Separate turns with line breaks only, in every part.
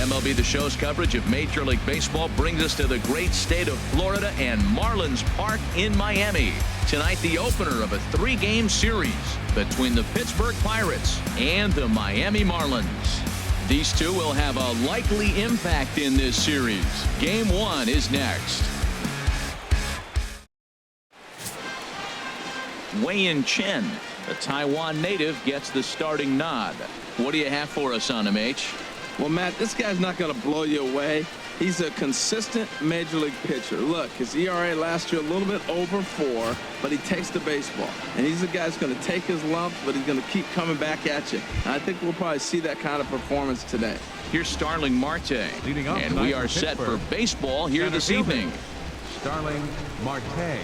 MLB The Show's coverage of Major League Baseball brings us to the great state of Florida and Marlins Park in Miami. Tonight, the opener of a 3-game series between the Pittsburgh Pirates and the Miami Marlins. These two will have a likely impact in this series. Game 1 is next. Wei-Yin Chen, the Taiwan native, gets the starting nod. What do you have for us on him, H?
Well, Matt, this guy's not going to blow you away. He's a consistent major league pitcher. Look, his ERA last year a little bit over 4, but he takes the baseball. And he's a guy that's going to take his lumps, but he's going to keep coming back at you. And I think we'll probably see that kind of performance today.
Here's Starling Marte.
Leading off
and we are set for baseball here this evening.
Starling Marte.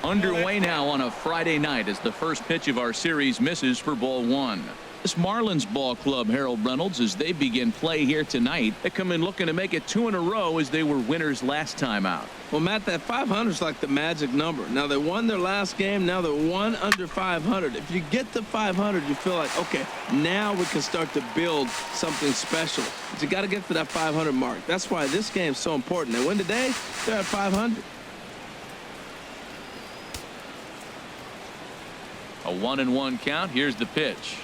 Underway now on a Friday night as the first pitch of our series misses for ball 1. This Marlins ball club, Harold Reynolds, as they begin play here tonight, they come in looking to make it 2 in a row as they were winners last time out.
Well, Matt, that 500 is like the magic number. Now, they won their last game. Now they're 1 under 500. If you get to 500, you feel like, okay, now we can start to build something special. But you got to get to that 500 mark. That's why this game is so important. They win today, they're at 500.
A 1-1 count. Here's the pitch.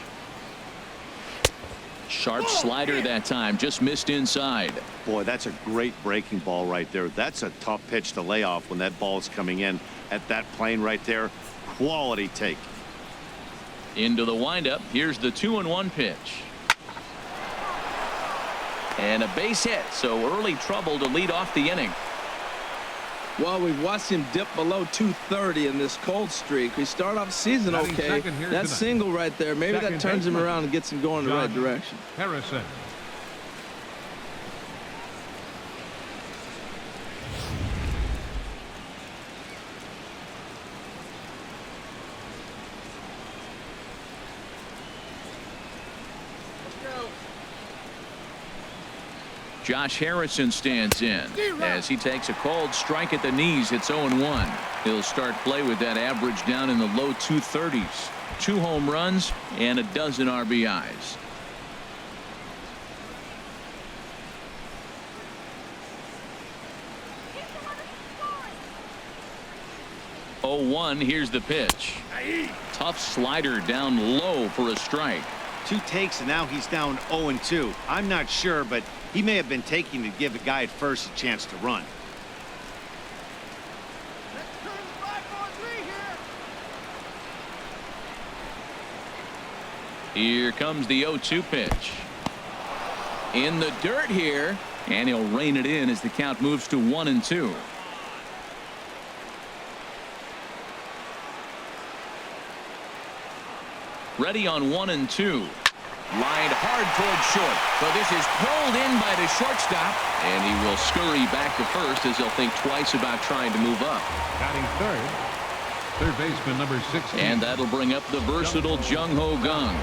Sharp slider that time, just missed inside.
Boy, that's a great breaking ball right there. That's a tough pitch to lay off when that ball is coming in at that plane right there. Quality take.
Into the windup. Here's the 2-1 pitch. And a base hit, so early trouble to lead off the inning.
Well, we've watched him dip below 230 in this cold streak. We start off the season okay. That single right there, maybe that turns him around and gets him going in the right direction.
Harrison.
Josh Harrison stands in as he takes a cold strike at the knees. It's 0-1. He'll start play with that average down in the low 230s. 2 home runs and a dozen RBIs. Here's the pitch. Tough slider down low for a strike.
2 takes and now he's down 0-2. I'm not sure, but he may have been taking to give the guy at first a chance to run.
Here comes the 0-2 pitch. In the dirt here, and he'll rein it in as the count moves to 1-2. Ready on 1-2. Lined hard towards short. So this is pulled in by the shortstop, and he will scurry back to first as he'll think twice about trying to move up.
Batting third baseman number 16.
And that'll bring up the versatile Jung-Ho Kang.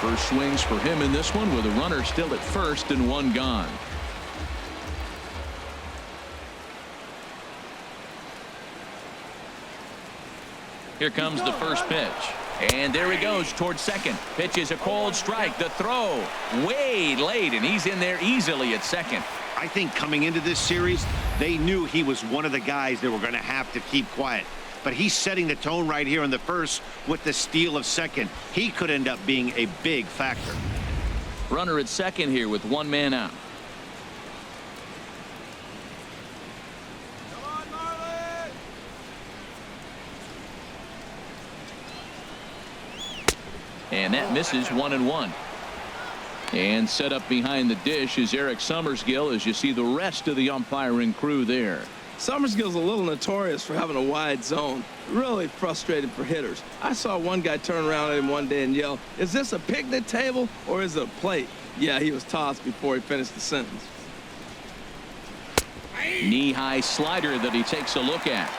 First swings for him in this one with a runner still at first and 1 gone. Here comes the first pitch. And there he goes towards second. Pitch is a cold strike. The throw way late, and he's in there easily at second.
I think coming into this series, they knew he was one of the guys that were going to have to keep quiet. But he's setting the tone right here in the first with the steal of second. He could end up being a big factor.
Runner at second here with 1 man out. And that misses 1-1. And set up behind the dish is Eric Summersgill as you see the rest of the umpiring crew there.
Summersgill's a little notorious for having a wide zone. Really frustrating for hitters. I saw one guy turn around at him one day and yell, "Is this a picnic table or is it a plate?" Yeah, he was tossed before he finished the sentence.
Knee-high slider that he takes a look at.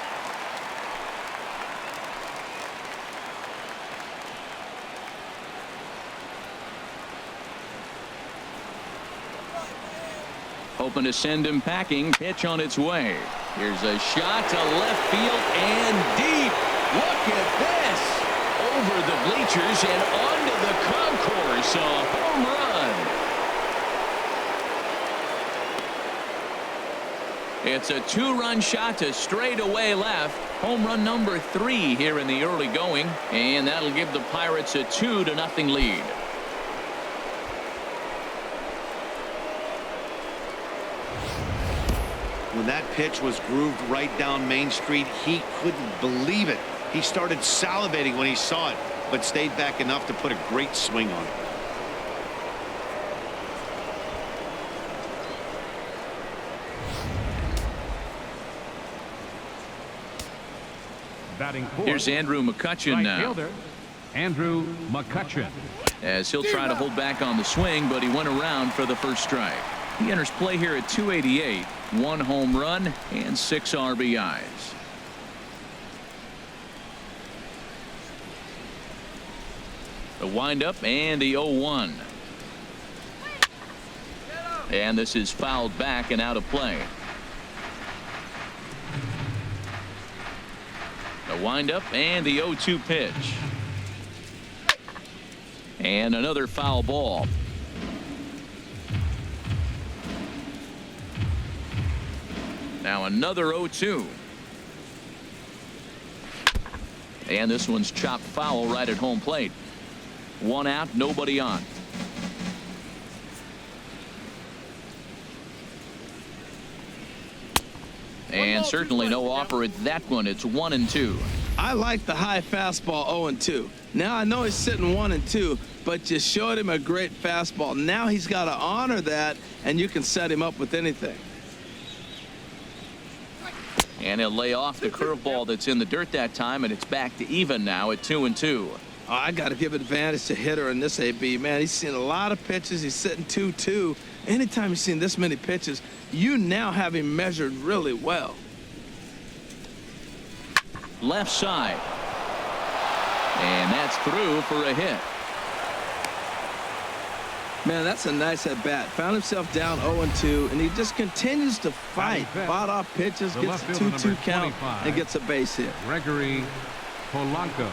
Hoping to send him packing. Pitch on its way. Here's a shot to left field and deep. Look at this. over the bleachers and onto the concourse. A home run. It's a 2-run shot to straightaway left. Home run number 3 here in the early going, and that'll give the Pirates a 2-0 lead.
When that pitch was grooved right down Main Street, he couldn't believe it. He started salivating when he saw it, but stayed back enough to put a great swing on it.
Batting fourth.
Here's Andrew McCutchen
Right
now.
fielder, Andrew McCutchen.
As he'll try to hold back on the swing, but he went around for the first strike. He enters play here at 288, 1 home run and 6 RBIs. The windup and the 0-1. And this is fouled back and out of play. The windup and the 0-2 pitch. And another foul ball. Now another 0-2. And this one's chopped foul right at home plate. 1 out, nobody on. And certainly no offer at that one. It's 1-2.
I like the high fastball 0-2. Now I know he's sitting 1-2, but you showed him a great fastball. Now he's got to honor that, and you can set him up with anything.
And he'll lay off the curveball that's in the dirt that time, and it's back to even now at 2-2.
Oh, I got to give advantage to hitter in this AB. Man, he's seen a lot of pitches. He's sitting 2-2. Anytime you've seen this many pitches, you now have him measured really well.
Left side. And that's through for a hit.
Man, that's a nice at bat. Found himself down 0-2, and he just continues to fight. Fought off pitches,
The
gets a
left fielder,
2-2
number
count,
25,
and gets a base hit.
Gregory Polanco.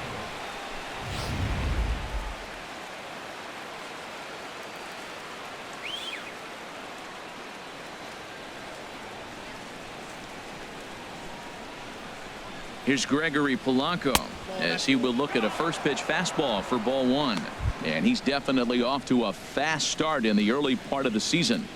Here's Gregory Polanco as he will look at a first pitch fastball for ball 1. And he's definitely off to a fast start in the early part of the season.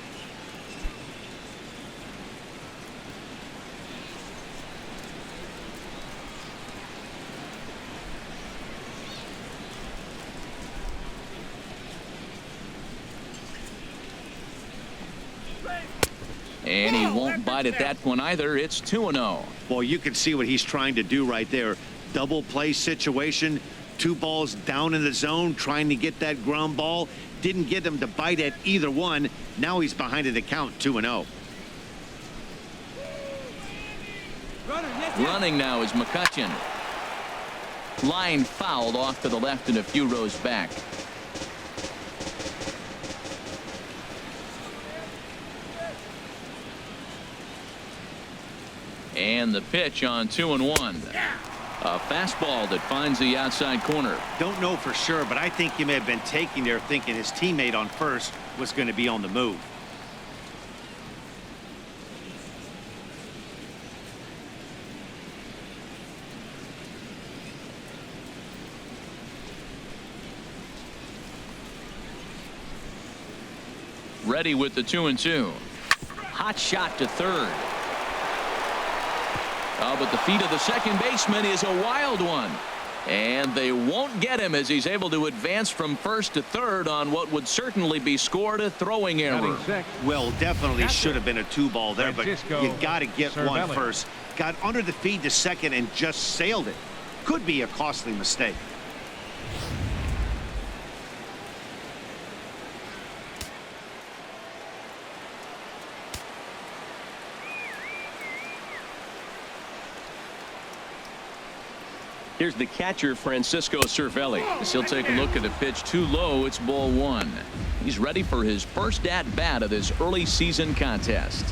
And he won't bite at that one either. It's 2-0.
Well, you can see what he's trying to do right there. Double play situation. 2 balls down in the zone, trying to get that ground ball. Didn't get him to bite at either one. Now he's behind in the count, 2-0.
Running now is McCutchen. Line fouled off to the left and a few rows back. And the pitch on 2-1. A fastball that finds the outside corner.
Don't know for sure, but I think he may have been taking there thinking his teammate on first was going to be on the move.
Ready with the 2-2. Hot shot to third. But the feet of the second baseman is a wild one. And they won't get him as he's able to advance from first to third on what would certainly be scored a throwing error.
Well, definitely should have been a 2-ball there, but you got to get one first. Got under the feed to second and just sailed it. Could be a costly mistake.
Here's the catcher, Francisco Cervelli. As he'll take a look at a pitch too low. It's ball 1. He's ready for his first at-bat of this early season contest.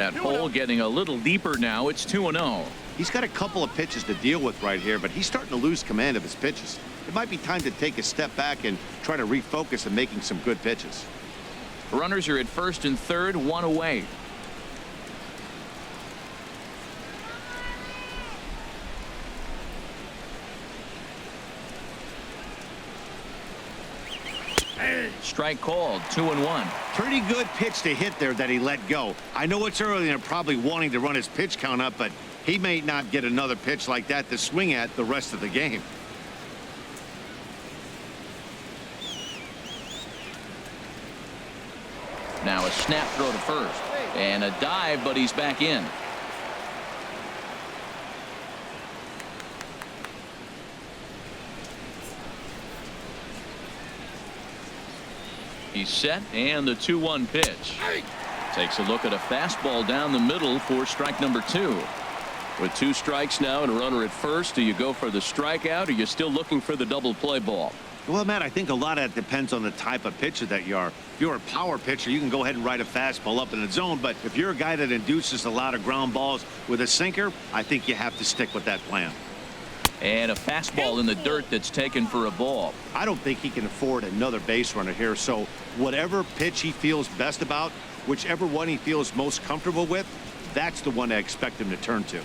That hole getting a little deeper now. It's 2-0.
He's got a couple of pitches to deal with right here, but he's starting to lose command of his pitches. It might be time to take a step back and try to refocus on making some good pitches.
Runners are at first and third, one away. Strike called, 2-1.
Pretty good pitch to hit there that he let go. I know it's early and they're probably wanting to run his pitch count up, but he may not get another pitch like that to swing at the rest of the game.
Now a snap throw to first. And a dive, but he's back in. He's set, and the 2-1 pitch. Takes a look at a fastball down the middle for strike number 2. With 2 strikes now and a runner at first, do you go for the strikeout, or are you still looking for the double play ball?
Well, Matt, I think a lot of that depends on the type of pitcher that you are. If you're a power pitcher, you can go ahead and ride a fastball up in the zone. But if you're a guy that induces a lot of ground balls with a sinker, I think you have to stick with that plan.
And a fastball in the dirt that's taken for a ball.
I don't think he can afford another base runner here. So whatever pitch he feels best about, whichever one he feels most comfortable with, that's the one I expect him to turn to.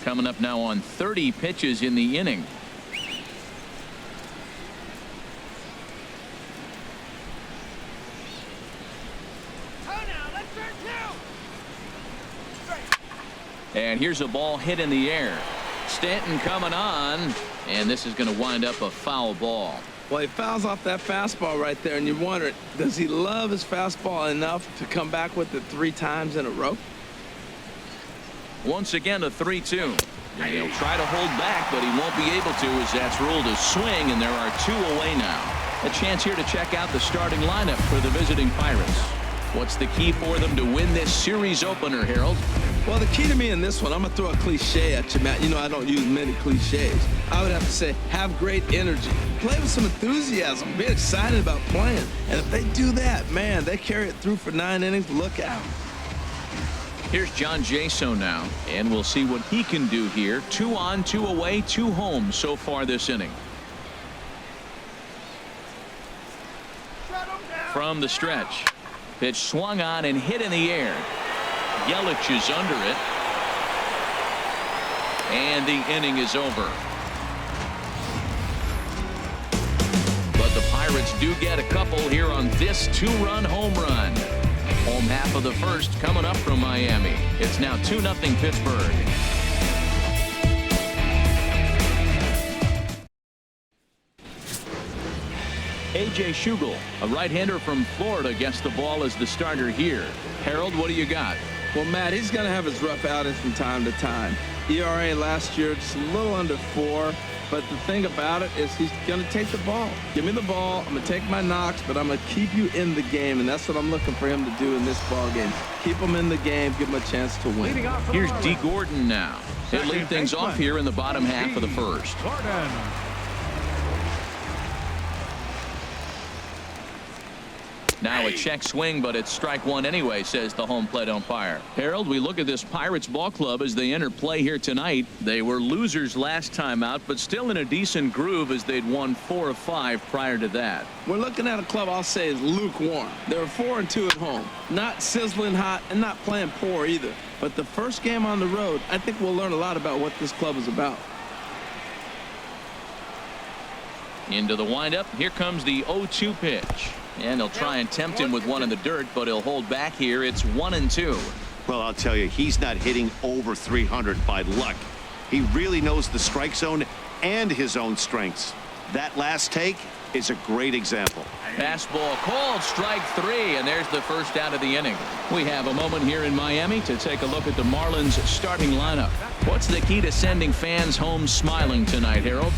Coming up now on 30 pitches in the inning. And here's a ball hit in the air. Stanton coming on, and this is going to wind up a foul ball.
Well, he fouls off that fastball right there, and you wonder, does he love his fastball enough to come back with it 3 times in a row?
Once again, a 3-2. And he'll try to hold back, but he won't be able to, as that's ruled a swing, and there are 2 away now. A chance here to check out the starting lineup for the visiting Pirates. What's the key for them to win this series opener, Harold?
Well, the key to me in this one, I'm going to throw a cliche at you, Matt. You know I don't use many cliches. I would have to say have great energy. Play with some enthusiasm. Be excited about playing. And if they do that, man, they carry it through for 9 innings. Look out.
Here's John Jaso now, and we'll see what he can do here. 2 on, 2 away, 2 home so far this inning. From the stretch. Pitch swung on and hit in the air. Yelich is under it. And the inning is over. But the Pirates do get a couple here on this 2-run home run. Home half of the first coming up from Miami. It's now 2-0 Pittsburgh. A.J. Schugel, a right-hander from Florida, gets the ball as the starter here. Harold, what do you got?
Well, Matt, he's going to have his rough outings from time to time. ERA last year, just a little under 4. But the thing about it is he's going to take the ball. Give me the ball. I'm going to take my knocks, but I'm going to keep you in the game. And that's what I'm looking for him to do in this ball game. Keep him in the game. Give him a chance to win.
Here's D. Gordon now. He'll lead things off here in the bottom half of the first. Now a check swing, but it's strike 1 anyway, says the home plate umpire. Harold, we look at this Pirates ball club as they enter play here tonight. They were losers last time out, but still in a decent groove as they'd won 4 of 5 prior to that.
We're looking at a club I'll say is lukewarm. They were 4-2 at home. Not sizzling hot and not playing poor either. But the first game on the road, I think we'll learn a lot about what this club is about.
Into the windup. Here comes the 0-2 pitch. And they'll try and tempt him with one in the dirt, but he'll hold back here. It's 1-2.
Well, I'll tell you, he's not hitting over 300 by luck. He really knows the strike zone and his own strengths. That last take is a great example.
Fastball called, strike 3, and there's the first out of the inning. We have a moment here in Miami to take a look at the Marlins starting lineup. What's the key to sending fans home smiling tonight, Harold?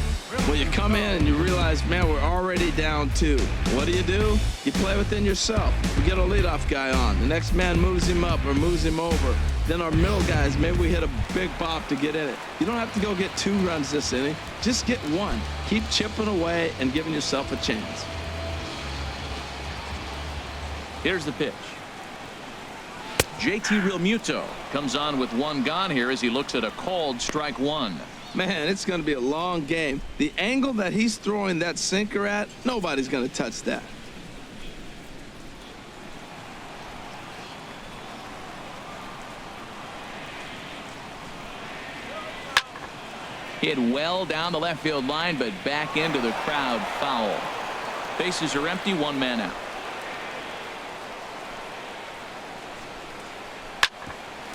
Well, you come in and you realize, man, we're already down 2. What do? You play within yourself. We get a leadoff guy on. The next man moves him up or moves him over. Then our middle guys, maybe we hit a big bop to get in it. You don't have to go get 2 runs this inning. Just get 1. Keep chipping away and giving yourself a chance.
Here's the pitch. JT Realmuto comes on with one gone here as he looks at a called strike one.
Man, it's going to be a long game. The angle that he's throwing that sinker at, nobody's going to touch that.
Hit well down the left field line, but back into the crowd foul. Bases are empty, one man out.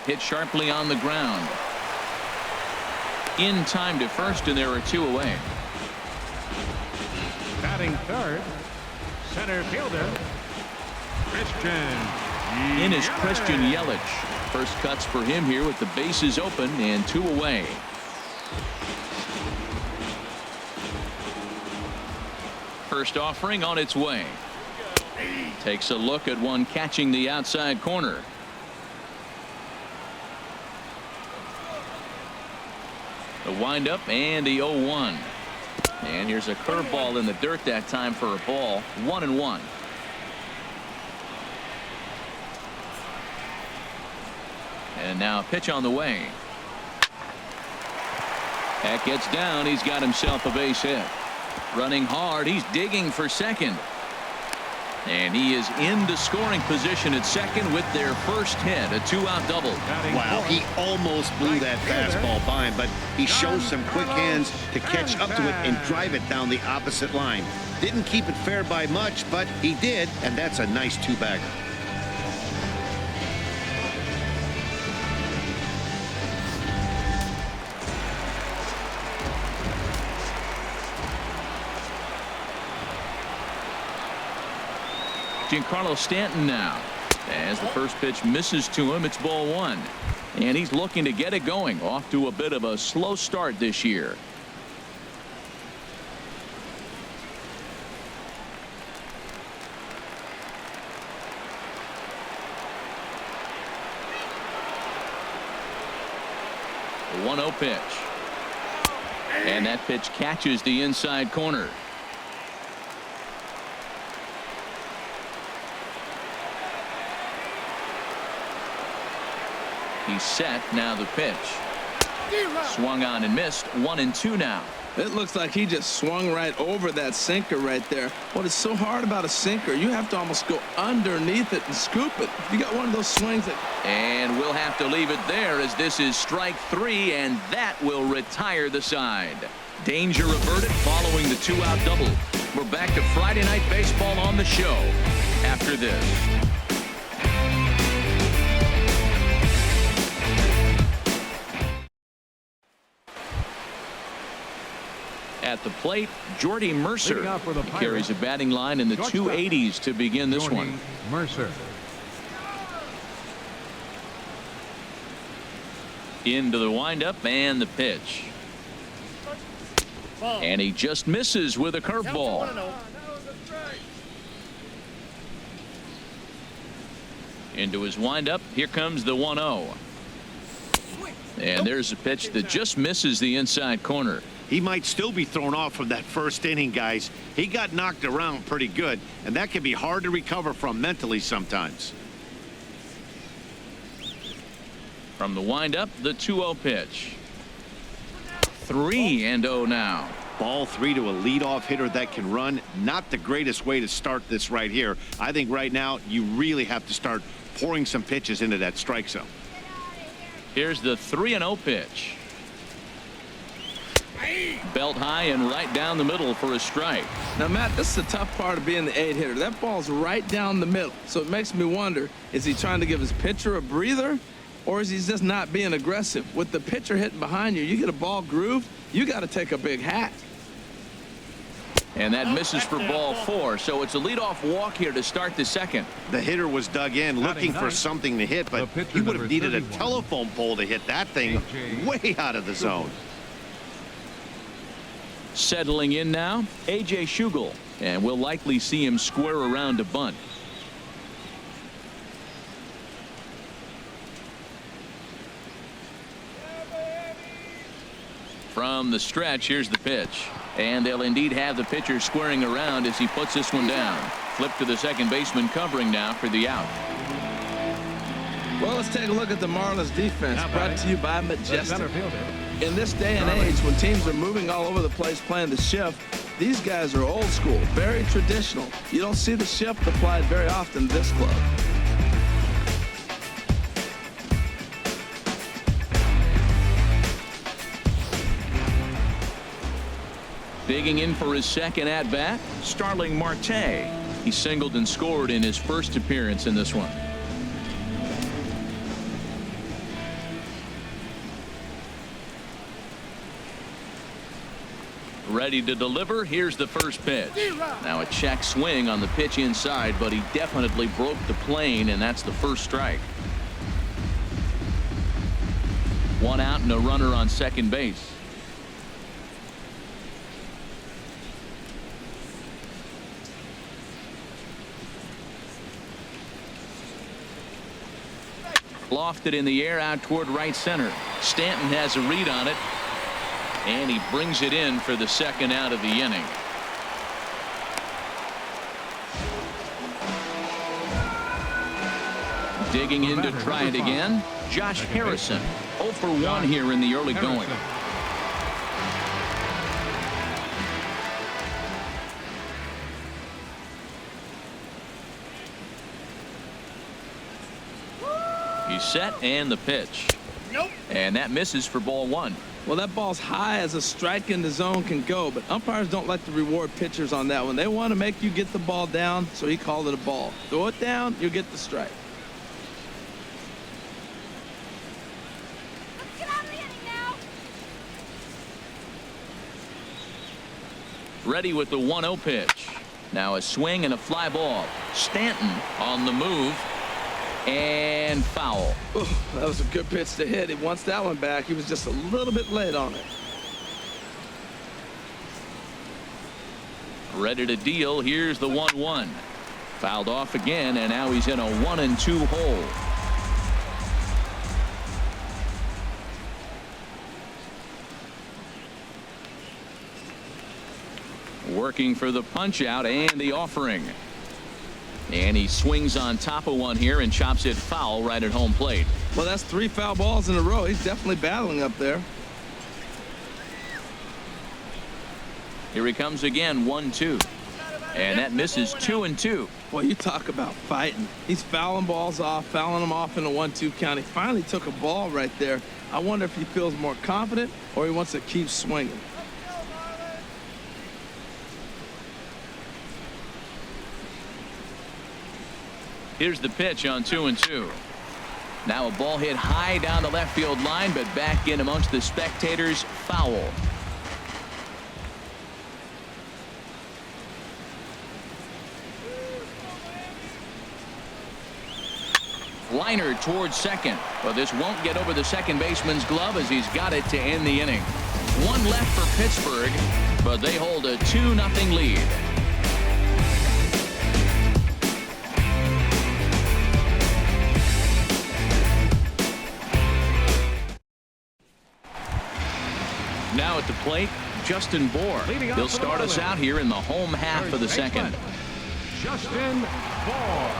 Hit sharply on the ground. In time to first, and there are two away.
Batting third, center fielder, Christian.
In is Christian Yelich. First cuts for him here with the bases open and two away. First offering on its way. Takes a look at one catching the outside corner. The windup and the 0-1. And here's a curveball in the dirt that time for a ball. 1-1. And now a pitch on the way. That gets down. He's got himself a base hit. Running hard. He's digging for second. And he is into scoring position at second with their first hit, a two-out double.
Wow, he almost blew that fastball by him, but he shows some quick hands to catch up to it and drive it down the opposite line. Didn't keep it fair by much, but he did, and that's a nice two-bagger.
Giancarlo Stanton now. As the first pitch misses to him, it's ball one. And he's looking to get it going. Off to a bit of a slow start this year. The 1-0 pitch. And that pitch catches the inside corner. He's set. Now the pitch. Swung on and missed. 1-2 now.
It looks like he just swung right over that sinker right there. What is so hard about a sinker, you have to almost go underneath it and scoop it. You got one of those swings that...
And we'll have to leave it there as this is strike three, and that will retire the side. Danger averted following the two-out double. We're back to Friday Night Baseball on the show after this. At the plate, Jordy Mercer carries a batting line in the 280s to begin this one.
Mercer.
Into the windup and the pitch. And he just misses with a curveball. Into his windup. Here comes the 1-0. And there's a pitch that just misses the inside corner.
He might still be thrown off from that first inning, guys. He got knocked around pretty good, and that can be hard to recover from mentally sometimes.
From the windup, the 2-0 pitch. 3-0 now.
Ball three to a leadoff hitter that can run. Not the greatest way to start this right here. I think right now you really have to start pouring some pitches into that strike zone.
Here's the 3-0 pitch. Belt high and right down the middle for a strike.
Now, Matt, this is the tough part of being the 8-hitter. That ball's right down the middle. So it makes me wonder, is he trying to give his pitcher a breather, or is he just not being aggressive? With the pitcher hitting behind you, you get a ball grooved, you got to take a big hack.
And that misses for ball four. So it's a leadoff walk here to start the second.
The hitter was dug in looking for something to hit, but he would have needed a telephone pole to hit that thing way out of the zone.
Settling in now, A.J. Schugel, and we'll likely see him square around to bunt. From the stretch, here's the pitch. And they'll indeed have the pitcher squaring around as he puts this one down. Flip to the second baseman covering now for the out.
Well, let's take a look at the Marlins defense, brought to you by Majestic. In this day and age, when teams are moving all over the place playing the shift, these guys are old school, very traditional. You don't see the shift applied very often in this club.
Digging in for his second at-bat, Starling Marte. He singled and scored in his first appearance in this one. Ready to deliver. Here's the first pitch. Now a check swing on the pitch inside, but he definitely broke the plane, and that's the first strike. One out and a runner on second base. Lofted in the air out toward right center. Stanton has a read on it, and he brings it in for the second out of the inning. Digging in to try it again, Josh Harrison. 0 for 1 here in the early going. He's set, and the pitch. And that misses for ball 1.
Well, that ball's high as a strike in the zone can go, but umpires don't like to reward pitchers on that one. They want to make you get the ball down, so he called it a ball. Throw it down, you'll get the strike.
Let's get out of the inning now.
Ready with the 1-0 pitch. Now a swing and a fly ball. Stanton on the move. And foul.
Ooh, that was a good pitch to hit. He wants that one back. He was just a little bit late on it.
Ready to deal. Here's the 1-1. Fouled off again, and now he's in a 1-2 hole. Working for the punch out and the offering. And he swings on top of one here and chops it foul right at home plate.
Well, that's 3 foul balls in a row. He's definitely battling up there.
Here he comes again, 1-2. And that misses 2-2.
Boy, you talk about fighting. He's fouling balls off, fouling them off in a 1-2 count. He finally took a ball right there. I wonder if he feels more confident or he wants to keep swinging.
Here's the pitch on 2-2. Now a ball hit high down the left field line, but back in amongst the spectators. Foul. Liner towards second, but this won't get over the second baseman's glove as he's got it to end the inning. One left for Pittsburgh, but they hold a 2-0 lead. Now at the plate, Justin Bour. He'll start us out here in the home half of the second.
Justin Bour.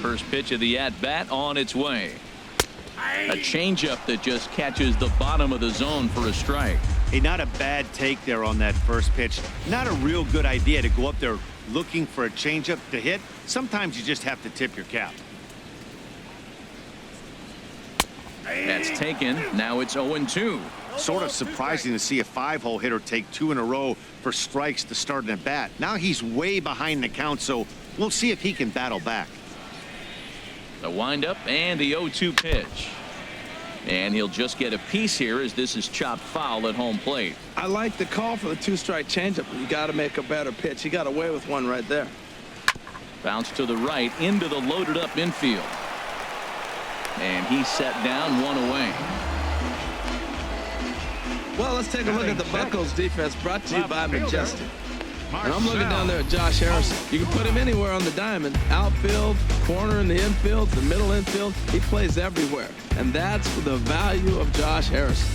First pitch of the at-bat on its way. A changeup that just catches the bottom of the zone for a strike.
Hey, not a bad take there on that first pitch. Not a real good idea to go up there looking for a changeup to hit. Sometimes you just have to tip your cap.
That's taken. Now it's 0-2.
Sort of surprising to see a 5-hole hitter take 2 in a row for strikes to start an at bat. Now he's way behind the count, so we'll see if he can battle back.
The windup and the 0-2 pitch. And he'll just get a piece here as this is chopped foul at home plate.
I like the call for the 2-strike changeup. You got to make a better pitch. He got away with one right there.
Bounce to the right into the loaded up infield. And he's set down, one away.
Well, let's take a look at the Buccos defense, brought to you by Majestic. And I'm looking down there at Josh Harrison. You can put him anywhere on the diamond. Outfield, corner in the infield, the middle infield. He plays everywhere. And that's the value of Josh Harrison.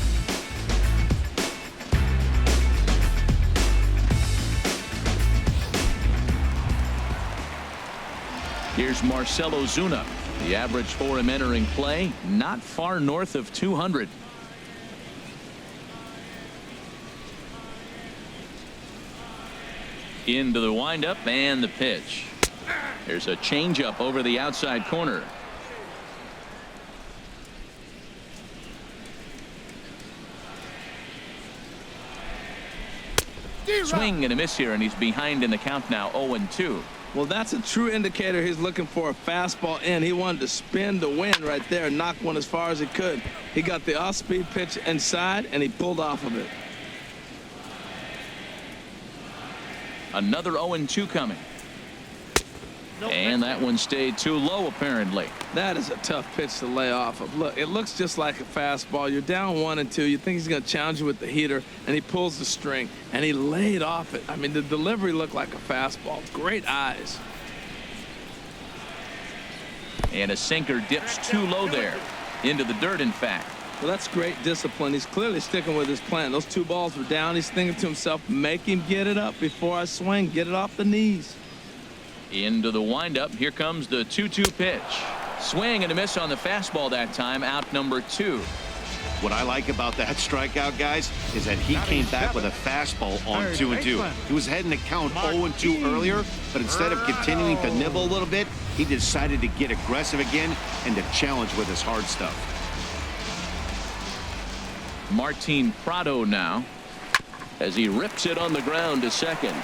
Here's Marcell Ozuna. The average for him entering play, not far north of 200. Into the windup and the pitch. There's a changeup over the outside corner. Swing and a miss here, and he's behind in the count now, 0-2.
Well, that's a true indicator he's looking for a fastball in. He wanted to spin the wind right there and knock one as far as he could. He got the off-speed pitch inside, and he pulled off of it.
Another 0-2 coming. And that one stayed too low, apparently.
That is a tough pitch to lay off of. Look, it looks just like a fastball. You're down 1-2. You think he's going to challenge you with the heater, and he pulls the string, and he laid off it. I mean, the delivery looked like a fastball. Great eyes.
And a sinker dips too low there. Into the dirt, in fact.
Well, that's great discipline. He's clearly sticking with his plan. Those two balls were down. He's thinking to himself, make him get it up before I swing. Get it off the knees.
Into the windup. Here comes the 2-2 pitch. Swing and a miss on the fastball that time. Out number 2.
What I like about that strikeout, guys, is that he came back with a fastball on 2-2. He was heading to count 0-2 earlier, but instead of continuing to nibble a little bit, he decided to get aggressive again and to challenge with his hard stuff.
Martin Prado now as he rips it on the ground to second.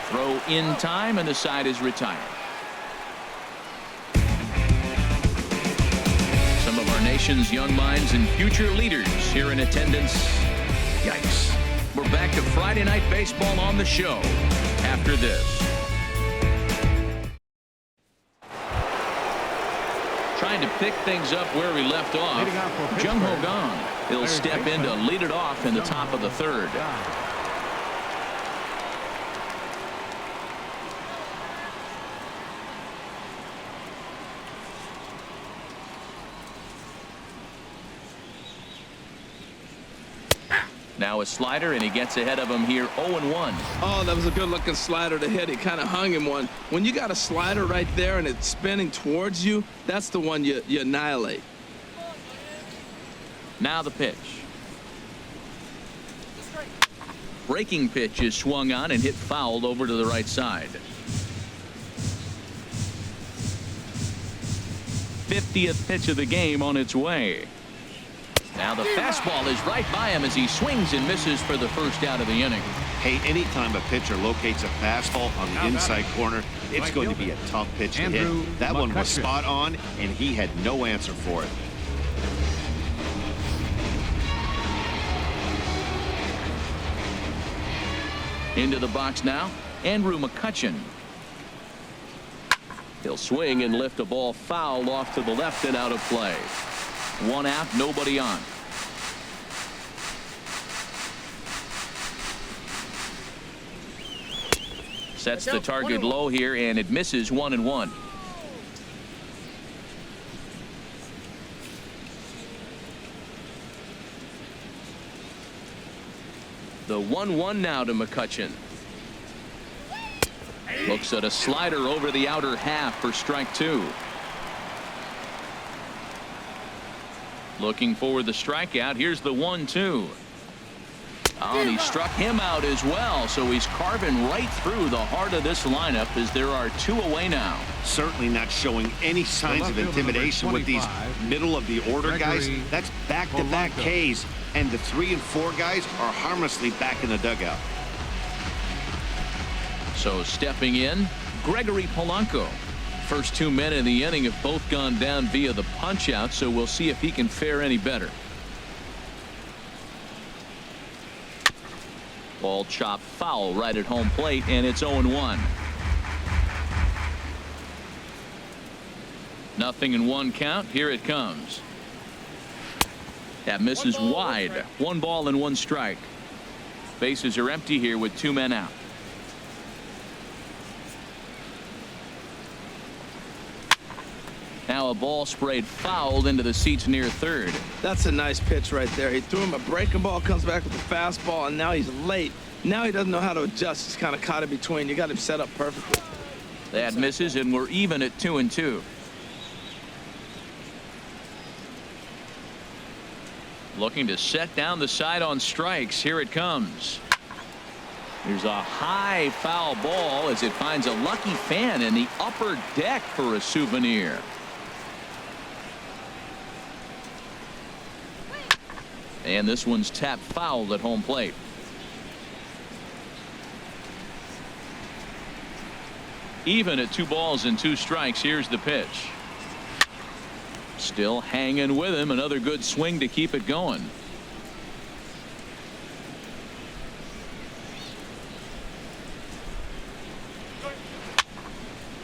Throw in time, and the side is retired. Some of our nation's young minds and future leaders here in attendance. Yikes. We're back to Friday Night Baseball on the show after this. Trying to pick things up where we left off. Jung Ho Kang. He'll step in to lead it off in the top of the third. Now a slider, and he gets ahead of him here, 0-1.
Oh, that was a good-looking slider to hit. He kind of hung him one. When you got a slider right there and it's spinning towards you, that's the one you annihilate.
Now the pitch. Breaking pitch is swung on and hit fouled over to the right side. 50th pitch of the game on its way. Now the fastball is right by him as he swings and misses for the first out of the inning.
Hey, anytime a pitcher locates a fastball on the inside corner, it's going to be a tough pitch to hit. That one was spot on, and he had no answer for it.
Into the box now, Andrew McCutchen. He'll swing and lift a ball foul off to the left and out of play. 1 out, nobody on. Sets the target low here, and it misses 1-1. The 1-1 now to McCutchen. Looks at a slider over the outer half for strike 2. Looking for the strikeout. Here's the 1-2. Oh, and he struck him out as well, so he's carving right through the heart of this lineup as there are 2 away now.
Certainly not showing any signs of intimidation with these middle-of-the-order guys. That's back-to-back Ks, and the 3 and 4 guys are harmlessly back in the dugout.
So stepping in, Gregory Polanco. First 2 men in the inning have both gone down via the punch-out, so we'll see if he can fare any better. Ball chopped foul right at home plate, and it's 0-1. Nothing in 1 count. Here it comes. That misses wide. 1 ball and 1 strike. Bases are empty here with 2 men out. Now a ball sprayed fouled into the seats near third.
That's a nice pitch right there. He threw him a breaking ball, comes back with a fastball, and now he's late. Now he doesn't know how to adjust. He's kind of caught in between. You got him set up perfectly.
That misses, and we're even at 2-2. Looking to set down the side on strikes. Here it comes. There's a high foul ball as it finds a lucky fan in the upper deck for a souvenir. And this one's tapped foul at home plate. Even at 2 balls and 2 strikes. Here's the pitch. Still hanging with him. Another good swing to keep it going.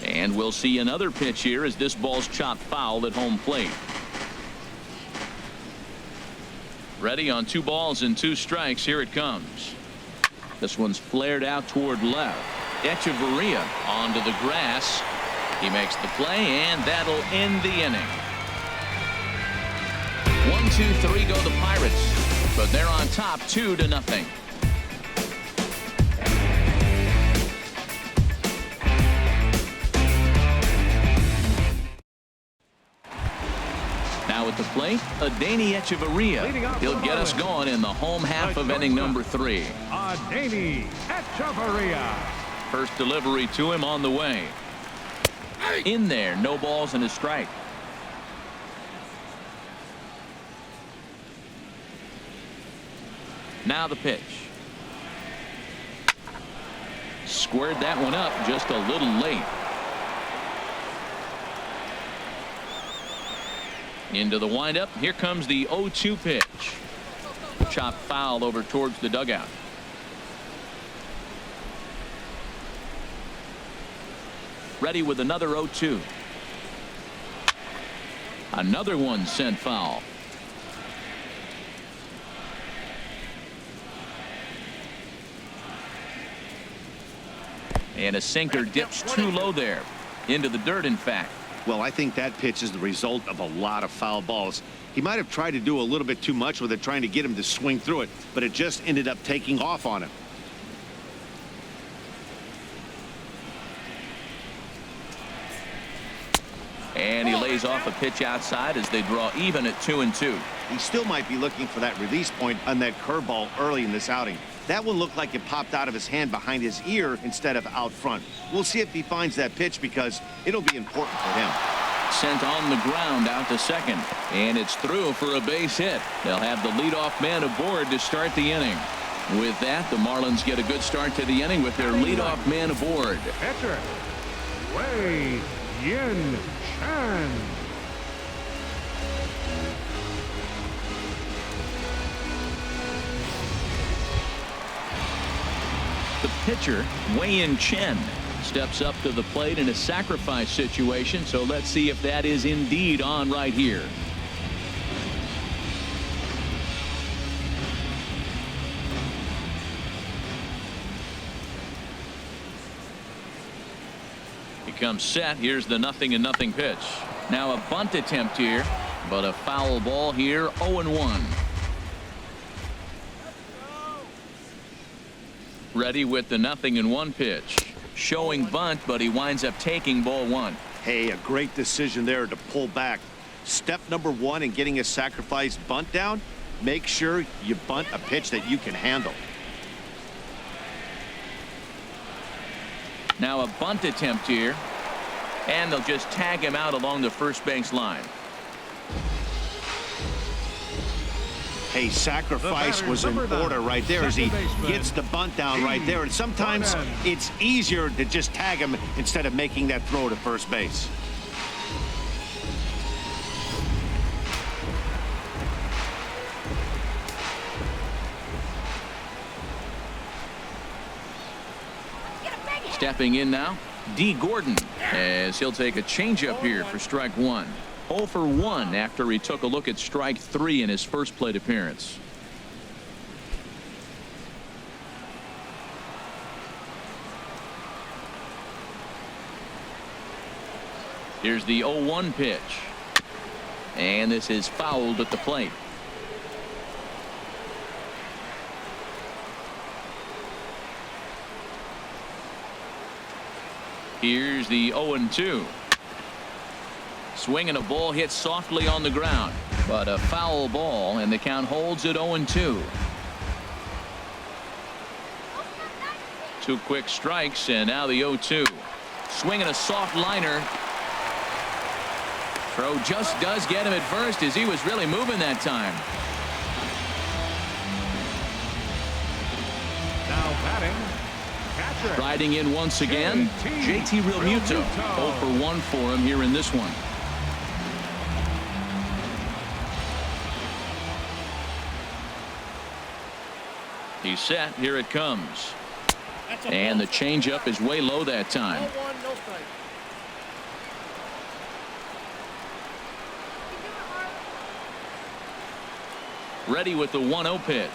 And we'll see another pitch here as this ball's chopped foul at home plate. Ready on 2 balls and 2 strikes. Here it comes. This one's flared out toward left. Echeverria onto the grass. He makes the play, and that'll end the inning. 1-2-3 go the Pirates, but they're on top 2-0. Now at the plate, Adeiny Echeverria. He'll get us going in the home half of inning number 3.
Adeiny Echeverria.
First delivery to him on the way. In there, no balls and a strike. Now the pitch. Squared that one up just a little late. Into the windup. Here comes the 0-2 pitch. Chop foul over towards the dugout. Ready with another 0-2. Another one sent foul. And a sinker dips too low there. Into the dirt, in fact.
Well, I think that pitch is the result of a lot of foul balls. He might have tried to do a little bit too much with it, trying to get him to swing through it, but it just ended up taking off on him.
And he lays off a pitch outside as they draw even at 2-2.
He still might be looking for that release point on that curveball early in this outing. That one looked like it popped out of his hand behind his ear instead of out front. We'll see if he finds that pitch because it'll be important for him.
Sent on the ground out to second, and it's through for a base hit. They'll have the leadoff man aboard to start the inning. With that, the Marlins get a good start to the inning with their leadoff man aboard.
Pitcher, Wei-Yin Chen.
The pitcher, Wei-Yin Chen, steps up to the plate in a sacrifice situation, so let's see if that is indeed on right here. He comes set. Here's the 0-0 pitch. Now a bunt attempt here, but a foul ball here. 0-1. Ready with the 0-1 pitch. Showing bunt, but he winds up taking ball 1.
Hey, a great decision there to pull back. Step number 1 in getting a sacrifice bunt down, make sure you bunt a pitch that you can handle.
Now a bunt attempt here, and they'll just tag him out along the first base line.
Hey, sacrifice was in order right there as he gets the bunt down right there. And sometimes it's easier to just tag him instead of making that throw to first base.
Stepping in now, D. Gordon, as he'll take a changeup here for strike 1. 0 for 1 after he took a look at strike 3 in his first plate appearance. Here's the 0-1 pitch. And this is fouled at the plate. Here's the 0-2. Swinging a ball hit softly on the ground, but a foul ball, and the count holds at 0-2. Two quick strikes, and now the 0-2. Swinging a soft liner. Throw just does get him at first, as he was really moving that time.
Now batting, catcher.
Riding in once again, JT Realmuto. 0 for 1 for him here in this one. He's set. Here it comes. And the changeup is way low that time. Ready with the 1-0 pitch.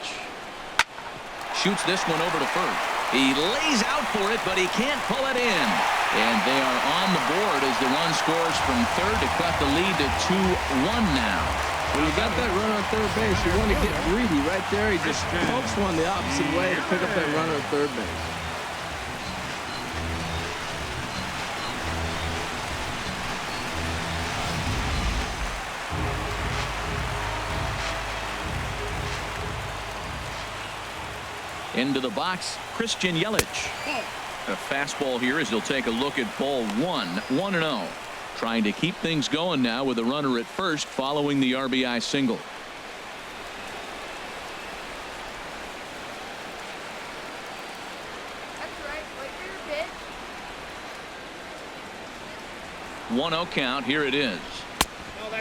Shoots this one over to first. He lays out for it, but he can't pull it in. And they are on the board as the run scores from third to cut the lead to 2-1 now.
When you got that runner on third base, you want to get greedy right there. He just pokes one the opposite way to pick up that runner at third base.
Into the box, Christian Yelich. A fastball here as he'll take a look at ball 1-0. Trying to keep things going now with a runner at first following the RBI single.
That's right. Wait for your pitch.
1-0 count. Here it is.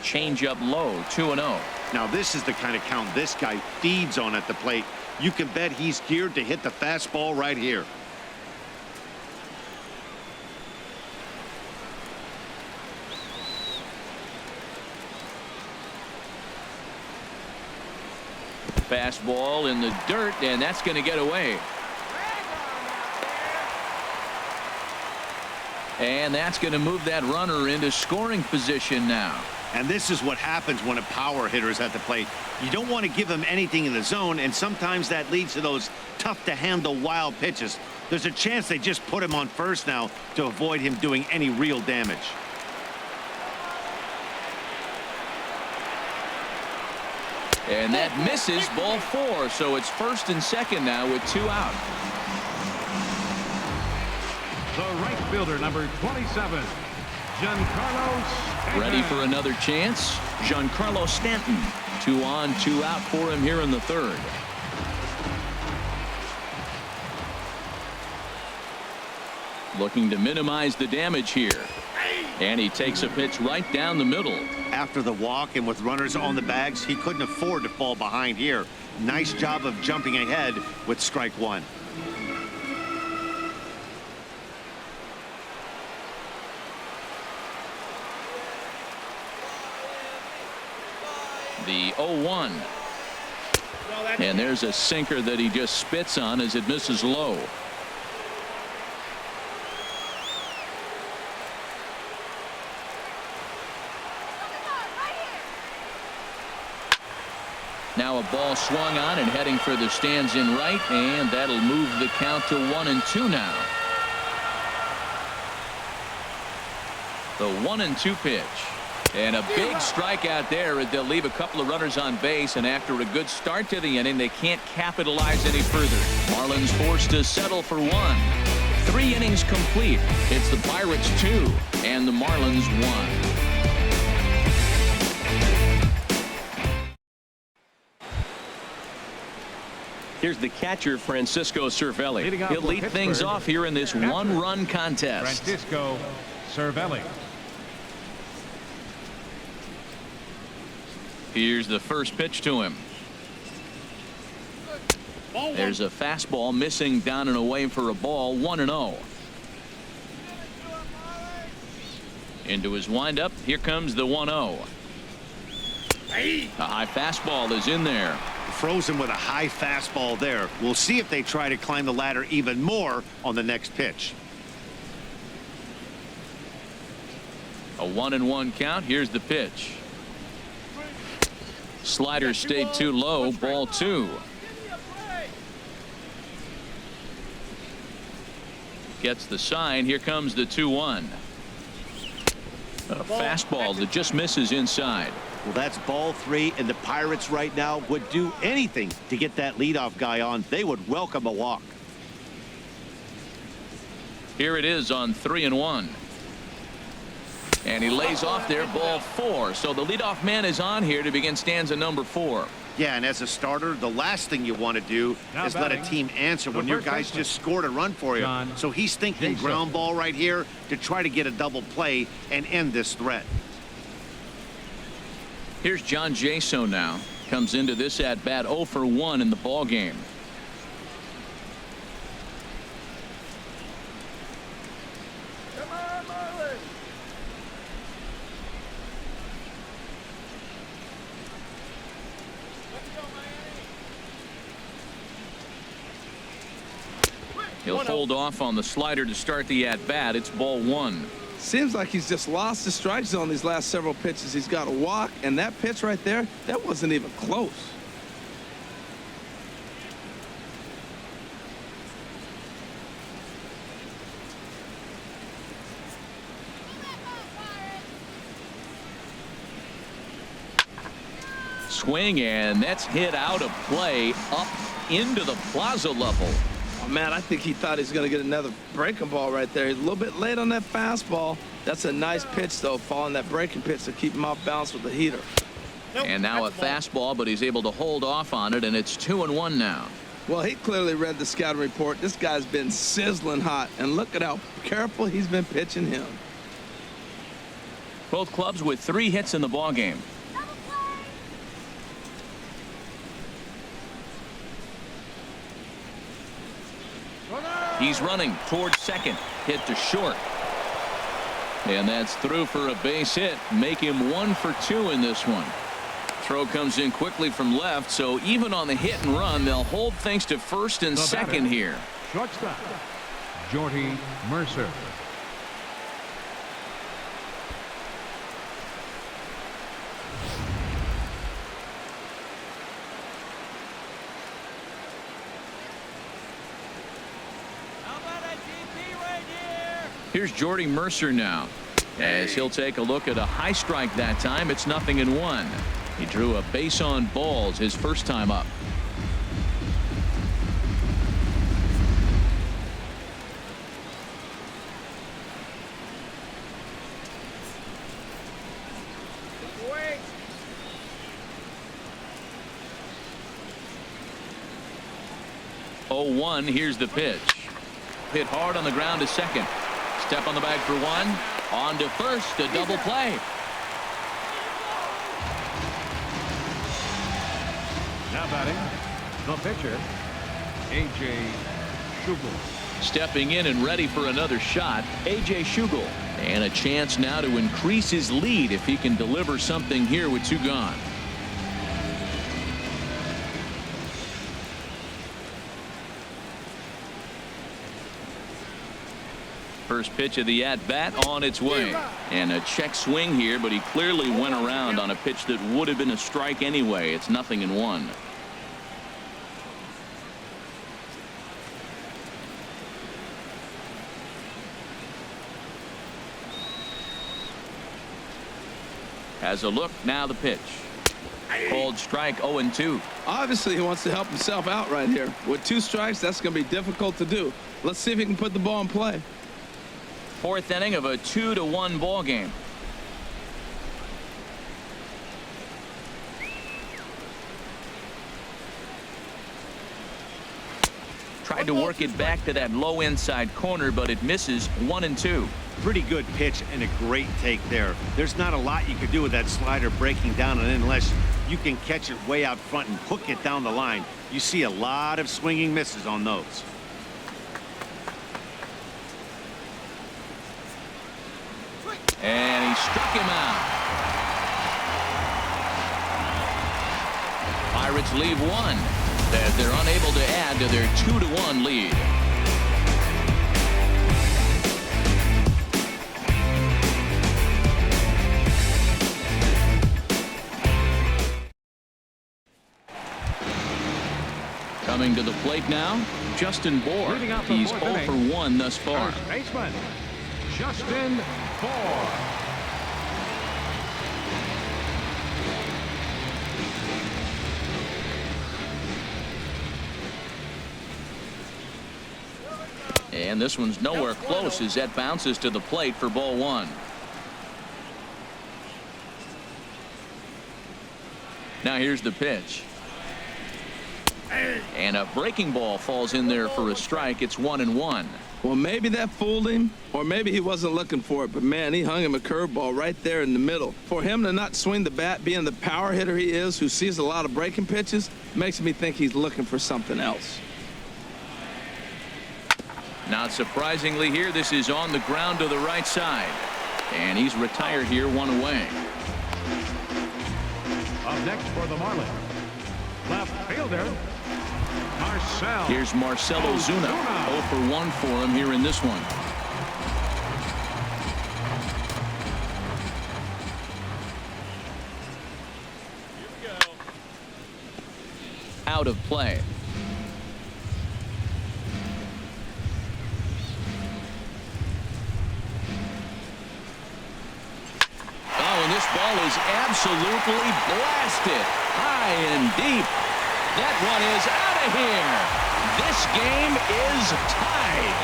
Change up low. 2-0.
Now this is the kind of count this guy feeds on at the plate. You can bet he's geared to hit the fastball right here.
Fastball in the dirt, and that's going to get away. And that's going to move that runner into scoring position now.
And this is what happens when a power hitter is at the plate. You don't want to give him anything in the zone, and sometimes that leads to those tough to handle wild pitches. There's a chance they just put him on first now to avoid him doing any real damage.
And that misses, ball 4. So it's first and second now with 2 out.
The right fielder, number 27, Giancarlo Stanton.
Ready for another chance. Giancarlo Stanton. 2 on, 2 out for him here in the third. Looking to minimize the damage here. And he takes a pitch right down the middle.
After the walk and with runners on the bags, he couldn't afford to fall behind here. Nice job of jumping ahead with strike 1.
The 0-1. And there's a sinker that he just spits on as it misses low. Now a ball swung on and heading for the stands in right, and that'll move the count to 1-2 now. The 1-2 pitch. And a big strikeout there as they'll leave a couple of runners on base, and after a good start to the inning, they can't capitalize any further. Marlins forced to settle for 1. 3 innings complete. It's the Pirates 2 and the Marlins 1. Here's the catcher, Francisco Cervelli. He'll lead things off here in this one-run contest.
Francisco Cervelli.
Here's the first pitch to him. There's a fastball missing down and away for a ball. 1-0. Into his windup. Here comes the 1-0. A high fastball is in there.
Frozen with a high fastball there. We'll see if they try to climb the ladder even more on the next pitch.
A 1-1 count. Here's the pitch. Slider stayed too low. Ball 2. Gets the sign. Here comes the 2-1. A fastball that just misses inside.
Well, that's ball 3, and the Pirates right now would do anything to get that leadoff guy on. They would welcome a walk.
Here it is on 3-1. And he lays off there, ball 4. So the leadoff man is on here to begin stanza number 4.
Yeah, and as a starter, the last thing you want to do is let a team answer when your guys just scored a run for you. So he's thinking ground ball right here to try to get a double play and end this threat.
Here's John Jaso now. Comes into this at bat 0 for 1 in the ball game.
Come on, Marlins.
He'll hold off on the slider to start the at bat. It's ball 1.
Seems like he's just lost the strike zone these last several pitches. He's got a walk, and that pitch right there, that wasn't even close.
Swing, and that's hit out of play up into the plaza level.
Oh, man, I think he thought he was going to get another breaking ball right there. He's a little bit late on that fastball. That's a nice pitch, though, following that breaking pitch to keep him off balance with the heater.
And now a fastball, but he's able to hold off on it, and it's 2-1 now.
Well, he clearly read the scouting report. This guy's been sizzling hot, and look at how careful he's been pitching him.
Both clubs with 3 hits in the ball game. He's running towards second. Hit to short. And that's through for a base hit. Make him 1 for 2 in this one. Throw comes in quickly from left, so even on the hit and run, they'll hold things to first and second here.
Shortstop, Jordy Mercer.
Here's Jordy Mercer now, as he'll take a look at a high strike that time. It's 0-1. He drew a base on balls his first time up. Oh, 1. Here's the pitch. Hit hard on the ground to second. Step on the bag for 1. On to first, a double play.
Now batting, the pitcher, A.J. Schugel.
Stepping in and ready for another shot, A.J. Schugel. And a chance now to increase his lead if he can deliver something here with 2 gone. First pitch of the at-bat on its way. And a check swing here, but he clearly went around on a pitch that would have been a strike anyway. It's 0-1. Has a look, now the pitch. Called strike, 0-2.
Obviously, he wants to help himself out right here. With 2 strikes, that's going to be difficult to do. Let's see if he can put the ball in play.
4th inning of a 2-1 ball game. Tried to work it back to that low inside corner, but it misses. 1-2.
Pretty good pitch and a great take there. There's not a lot you could do with that slider breaking down, and unless you can catch it way out front and hook it down the line, you see a lot of swinging misses on those.
And he struck him out. Pirates leave 1 as they're unable to add to their 2-1 lead. Coming to the plate now, Justin Bohr.
Leading out the
He's
fourth
0
inning.
for 1 thus far.
First baseman, Justin Bohr.
And this one's nowhere close as that bounces to the plate for ball 1. Now here's the pitch. And a breaking ball falls in there for a strike. It's 1-1.
Well, maybe that fooled him, or maybe he wasn't looking for it, but man, he hung him a curveball right there in the middle. For him to not swing the bat, being the power hitter he is, who sees a lot of breaking pitches, makes me think he's looking for something else.
Not surprisingly here, this is on the ground to the right side. And he's retired here, 1 away.
Up next for the Marlins, left fielder, Marcell.
Here's Marcell Ozuna. 0 for 1 for him here in this one. Out of play. Oh, and this ball is absolutely blasted high and deep. That one is out of here. This game is tied.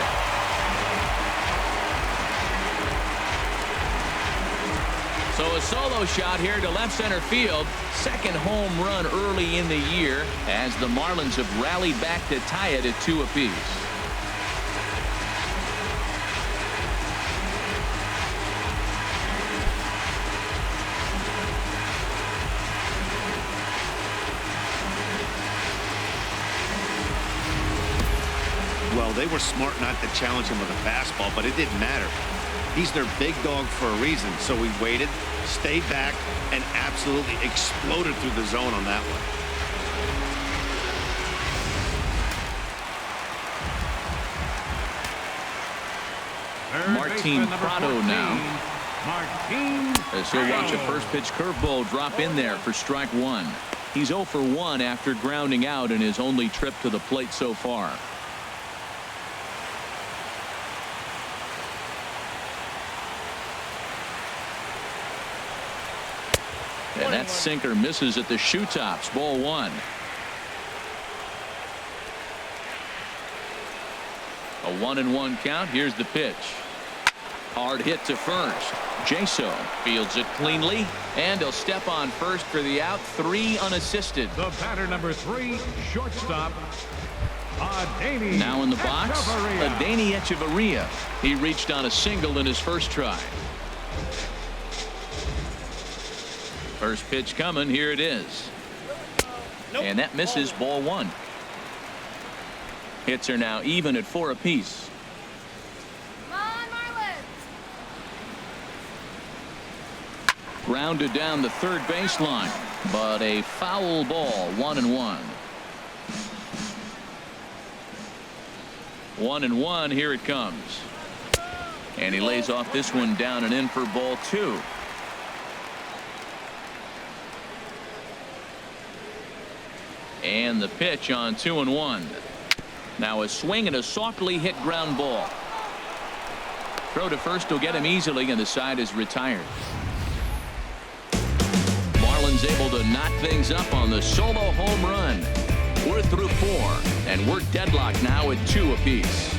So a solo shot here to left center field. Second home run early in the year as the Marlins have rallied back to tie it at 2 apiece.
Well, they were smart not to challenge him with a fastball, but it didn't matter. He's their big dog for a reason, so he waited, stayed back, and absolutely exploded through the zone on that one.
Martin Prado now.
Martin
As he'll watch a first pitch curveball drop in there for strike 1. He's 0 for 1 after grounding out in his only trip to the plate so far. And that sinker misses at the shoe tops. Ball 1. A 1-1 count. Here's the pitch. Hard hit to first. Jaso fields it cleanly, and he'll step on first for the out. 3 unassisted.
The batter number 3, shortstop, Adeiny.
Now in the box,
Echeverria.
Adeiny Echeverria. He reached on a single in his first try. First pitch coming. Here it is. And that misses. Ball 1. Hits are now even at 4 apiece.
Come on, Marlins!
Grounded down the third baseline, but a foul ball. 1-1. 1-1. Here it comes. And he lays off this one down and in for ball 2. And the pitch on 2-1. Now a swing and a softly hit ground ball. Throw to first will get him easily, and the side is retired. Marlins able to knock things up on the solo home run. We're through 4, and we're deadlocked now at 2 apiece.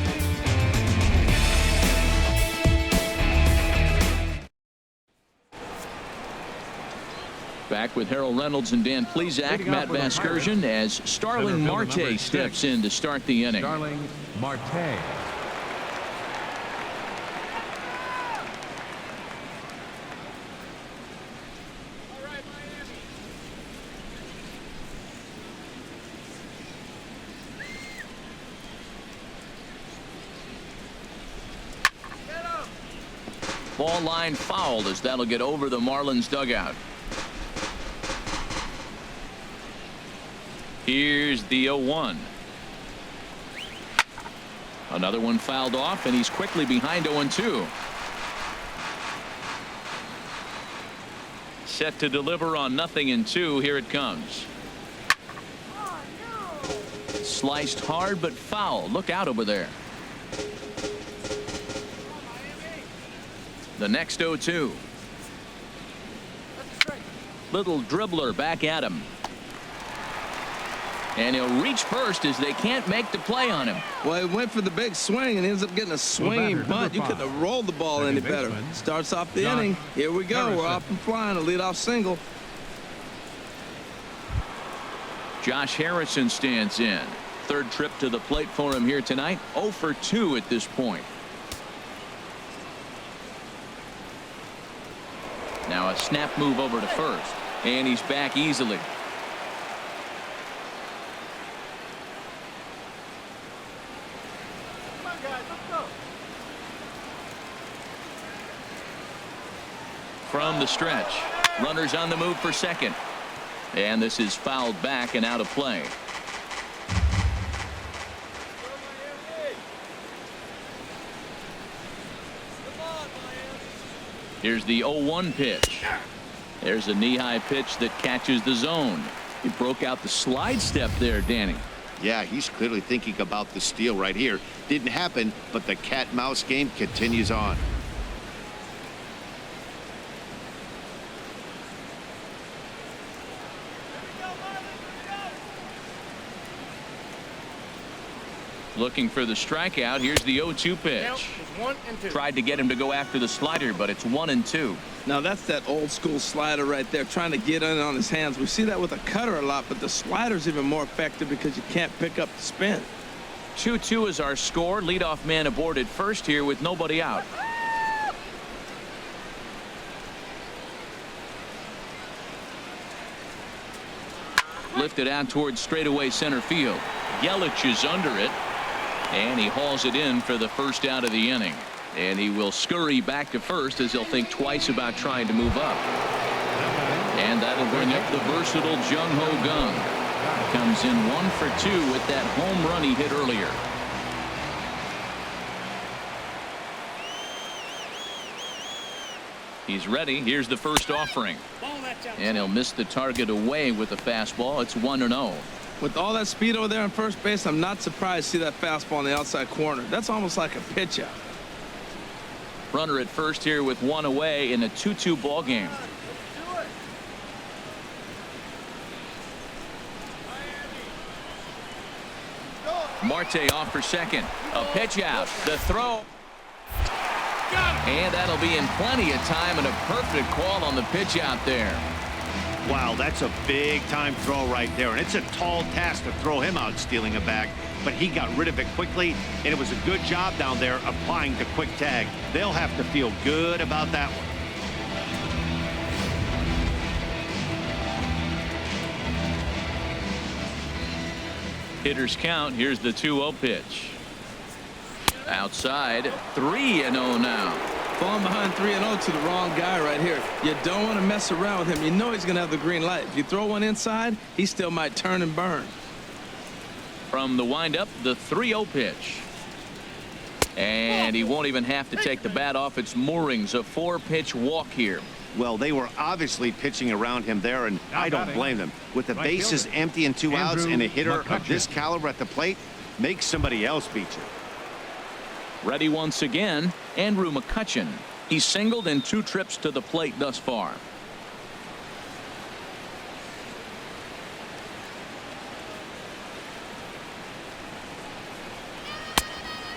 Back with Harold Reynolds and Dan Plesac, Matt Vasgersian, as Starling Marte steps in to start the inning.
Starling Marte.
Ball line fouled as that'll get over the Marlins dugout. Here's the 0-1. Another one fouled off, and he's quickly behind 0-2. Set to deliver on 0-2. Here it comes. Sliced hard but foul. Look out over there. The next 0-2. Little dribbler back at him. And he'll reach first as they can't make the play on him.
Well, he went for the big swing and ends up getting a swinging bunt. You couldn't have rolled the ball any better. Starts off the inning. Here we go. We're off and flying. A leadoff single.
Josh Harrison stands in. Third trip to the plate for him here tonight. 0 for 2 at this point. Now a snap move over to first. And he's back easily. From the stretch. Runners on the move for second. And this is fouled back and out of play. Here's the 0-1 pitch. There's a knee-high pitch that catches the zone. He broke out the slide step there, Danny.
Yeah, he's clearly thinking about the steal right here. Didn't happen, but the cat-mouse game continues on.
Looking for the strikeout. Here's the 0-2 pitch.
1 and 2.
Tried to get him to go after the slider, but it's 1-2.
Now that's that old school slider right there, trying to get in on his hands. We see that with a cutter a lot, but the slider's even more effective because you can't pick up the spin.
2-2 is our score. Leadoff man aboard at first here with nobody out. Lifted out towards straightaway center field. Yelich is under it. And he hauls it in for the first out of the inning. And he will scurry back to first as he'll think twice about trying to move up. And that'll bring up the versatile Jung Ho Kang. Comes in 1 for 2 with that home run he hit earlier. He's ready. Here's the first offering. And he'll miss the target away with the fastball. It's 1-0.
With all that speed over there on first base, I'm not surprised to see that fastball on the outside corner. That's almost like a pitch out.
Runner at first here with 1 away in a 2-2 ball game. Marte off for second. A pitch out. The throw. And that'll be in plenty of time and a perfect call on the pitch out there.
Wow, that's a big-time throw right there, and it's a tall task to throw him out stealing a bag, but he got rid of it quickly, and it was a good job down there applying the quick tag. They'll have to feel good about that one.
Hitters count. Here's the 2-0 pitch. Outside. 3-0 now.
Falling behind 3-0 to the wrong guy right here. You don't want to mess around with him. You know he's going to have the green light. If you throw one inside, he still might turn and burn.
From the windup, the 3-0 pitch. And he won't even have to take the bat off its moorings. A 4-pitch walk here.
Well, they were obviously pitching around him there, and I don't blame them. With the bases empty and 2 outs and a hitter of this caliber at the plate, make somebody else beat you.
Ready once again, Andrew McCutchen. He's singled in 2 trips to the plate thus far.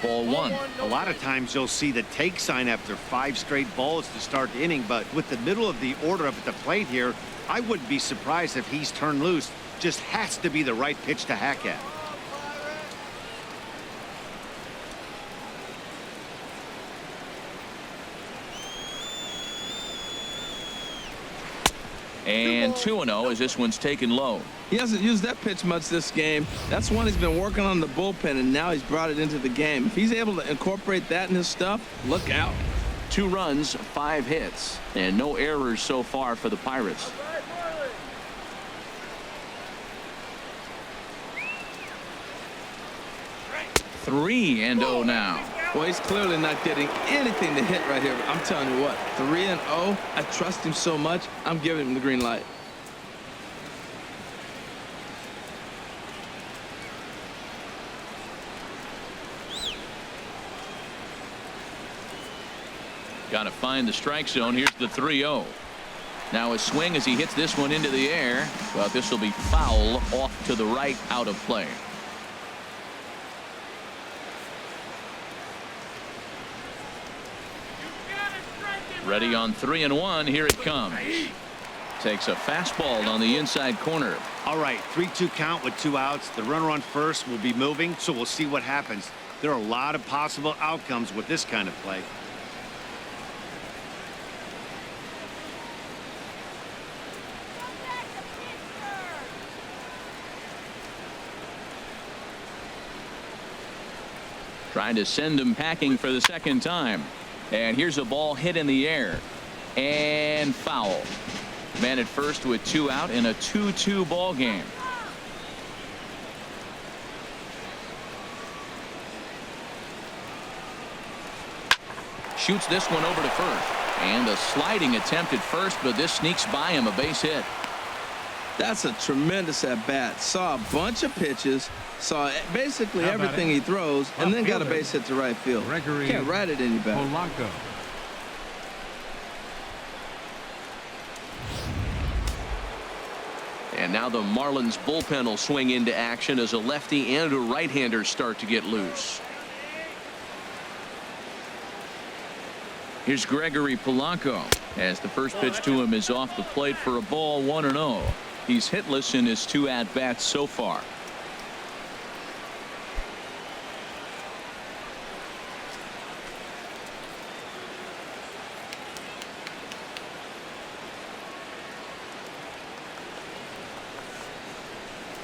Ball 1.
A lot of times you'll see the take sign after 5 straight balls to start the inning, but with the middle of the order up at the plate here, I wouldn't be surprised if he's turned loose. Just has to be the right pitch to hack at.
And 2-0 as this one's taken low.
He hasn't used that pitch much this game. That's one he's been working on the bullpen, and now he's brought it into the game. If he's able to incorporate that in his stuff, look out.
2 runs, 5 hits, and no errors so far for the Pirates. Three and 0 now.
Well, he's clearly not getting anything to hit right here. I'm telling you what, 3-0. I trust him so much. I'm giving him the green light.
Got to find the strike zone. Here's the 3-0. Now a swing as he hits this one into the air. Well, this will be foul off to the right, out of play. Ready on 3-1. Here it comes. Takes a fastball on the inside corner.
All right, 3-2 count with 2 outs. The runner on first will be moving, so we'll see what happens. There are a lot of possible outcomes with this kind of play.
Trying to send him packing for the second time. And here's a ball hit in the air. And foul. Man at first with 2 out in a 2-2 ball game. Shoots this one over to first. And a sliding attempt at first, but this sneaks by him, a base hit.
That's a tremendous at-bat. Saw a bunch of pitches, saw basically everything he throws, and then got a base hit to right field. Can't write it any better.
Polanco.
And now the Marlins bullpen will swing into action as a lefty and a right-hander start to get loose. Here's Gregory Polanco as the first pitch to him is off the plate for a ball, 1-0. He's hitless in his 2 at-bats so far.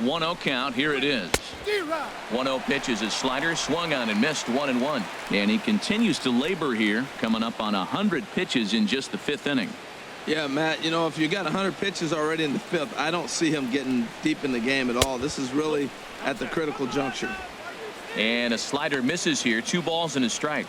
One-0 count. Here it is. 1-0 pitch is his slider, swung on and missed, 1-1. And he continues to labor here, coming up on 100 pitches in just the 5th inning.
Yeah, Matt, you know, if you got 100 pitches already in the 5th, I don't see him getting deep in the game at all. This is really at the critical juncture.
And a slider misses here. 2 balls and a strike.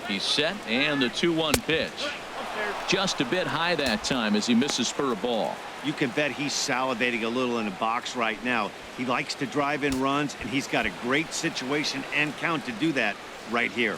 He's set, and the 2-1 pitch. Just a bit high that time as he misses for a ball.
You can bet he's salivating a little in the box right now. He likes to drive in runs, and he's got a great situation and count to do that right here.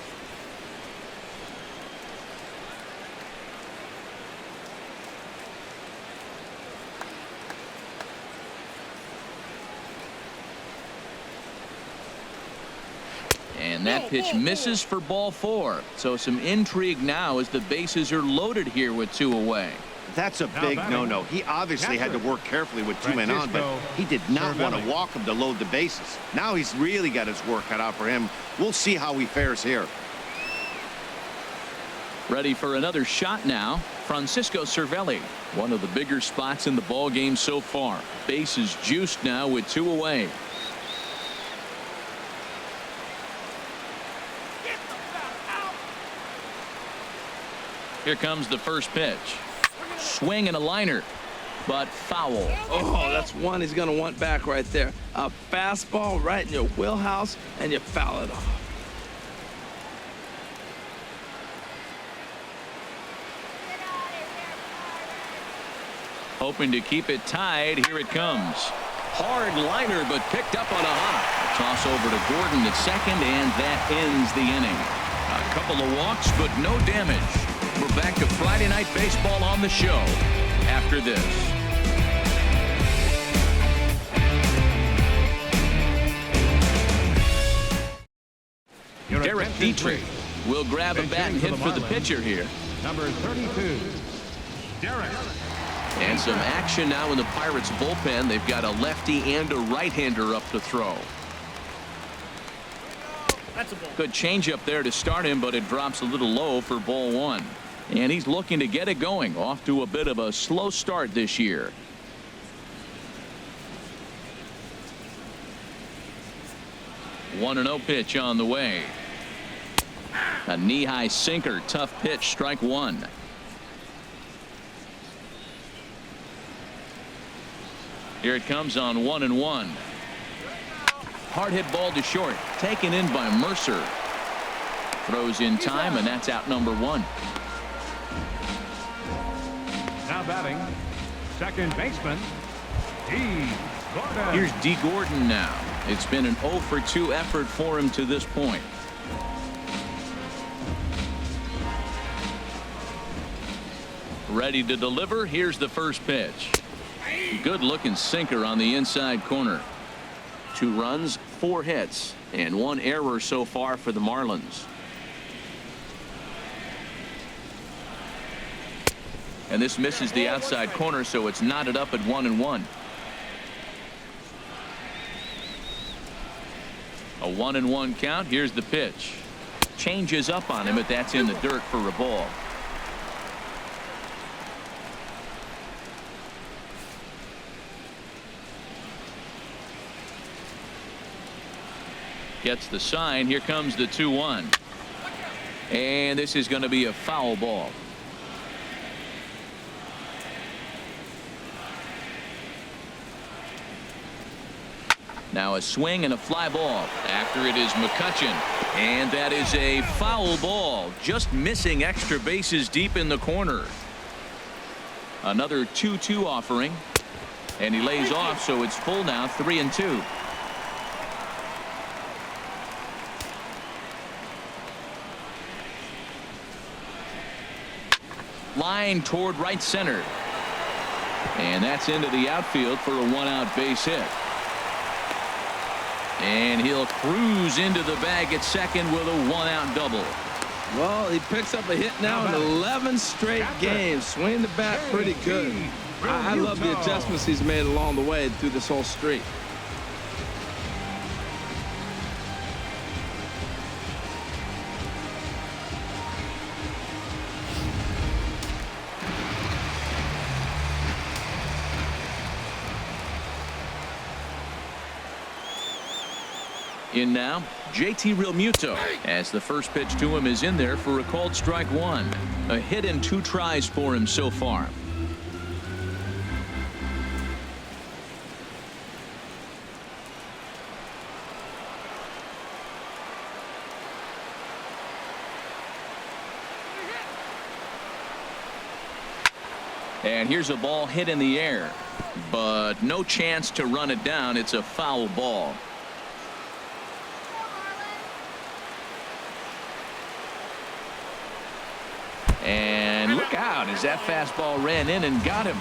And that pitch misses for ball 4. So some intrigue now as the bases are loaded here with 2 away.
That's a big no-no. He obviously had to work carefully with 2 men on, but he did not want to walk him to load the bases. Now he's really got his work cut out for him. We'll see how he fares here.
Ready for another shot now. Francisco Cervelli, one of the bigger spots in the ball game so far. Bases juiced now with 2 away. Here comes the first pitch. Swing and a liner, but foul.
Oh, that's one he's going to want back right there. A fastball right in your wheelhouse, and you foul it off.
Hoping to keep it tied. Here it comes. Hard liner, but picked up on a hop. Toss over to Gordon at second, and that ends the inning. A couple of walks, but no damage. We're back to Friday Night Baseball on the show after this. Derek Dietrich will grab a bat and hit for the pitcher here.
Number 32, Derek.
And some action now in the Pirates bullpen. They've got a lefty and a right-hander up to throw. Good changeup there to start him, but it drops a little low for ball 1. And he's looking to get it going. Off to a bit of a slow start this year. One and 0 pitch on the way. A knee-high sinker. Tough pitch. Strike 1. Here it comes on 1-1. Hard hit ball to short. Taken in by Mercer. Throws in time, and that's out number 1.
Now batting, second baseman, D. Gordon.
Here's D. Gordon now. It's been an 0 for 2 effort for him to this point. Ready to deliver. Here's the first pitch. Good looking sinker on the inside corner. 2 runs, 4 hits, and 1 error so far for the Marlins. And this misses the outside corner, so it's knotted up at 1-1. A 1-1 count. Here's the pitch. Changes up on him, but that's in the dirt for a ball. Gets the sign. Here comes the 2-1. And this is going to be a foul ball. Now a swing and a fly ball. After it is McCutchen. And that is a foul ball. Just missing extra bases deep in the corner. Another 2-2 offering. And he lays off, so it's full now, 3-2. Line toward right center. And that's into the outfield for a 1-out base hit. And he'll cruise into the bag at second with a 1-out double.
Well, he picks up a hit now in 11 straight games. Swinging the bat pretty good. I love the adjustments he's made along the way through this whole streak.
In now, JT Realmuto, as the first pitch to him is in there for a called strike 1. A hit and 2 tries for him so far. And here's a ball hit in the air, but no chance to run it down. It's a foul ball. And look out as that fastball ran in and got him.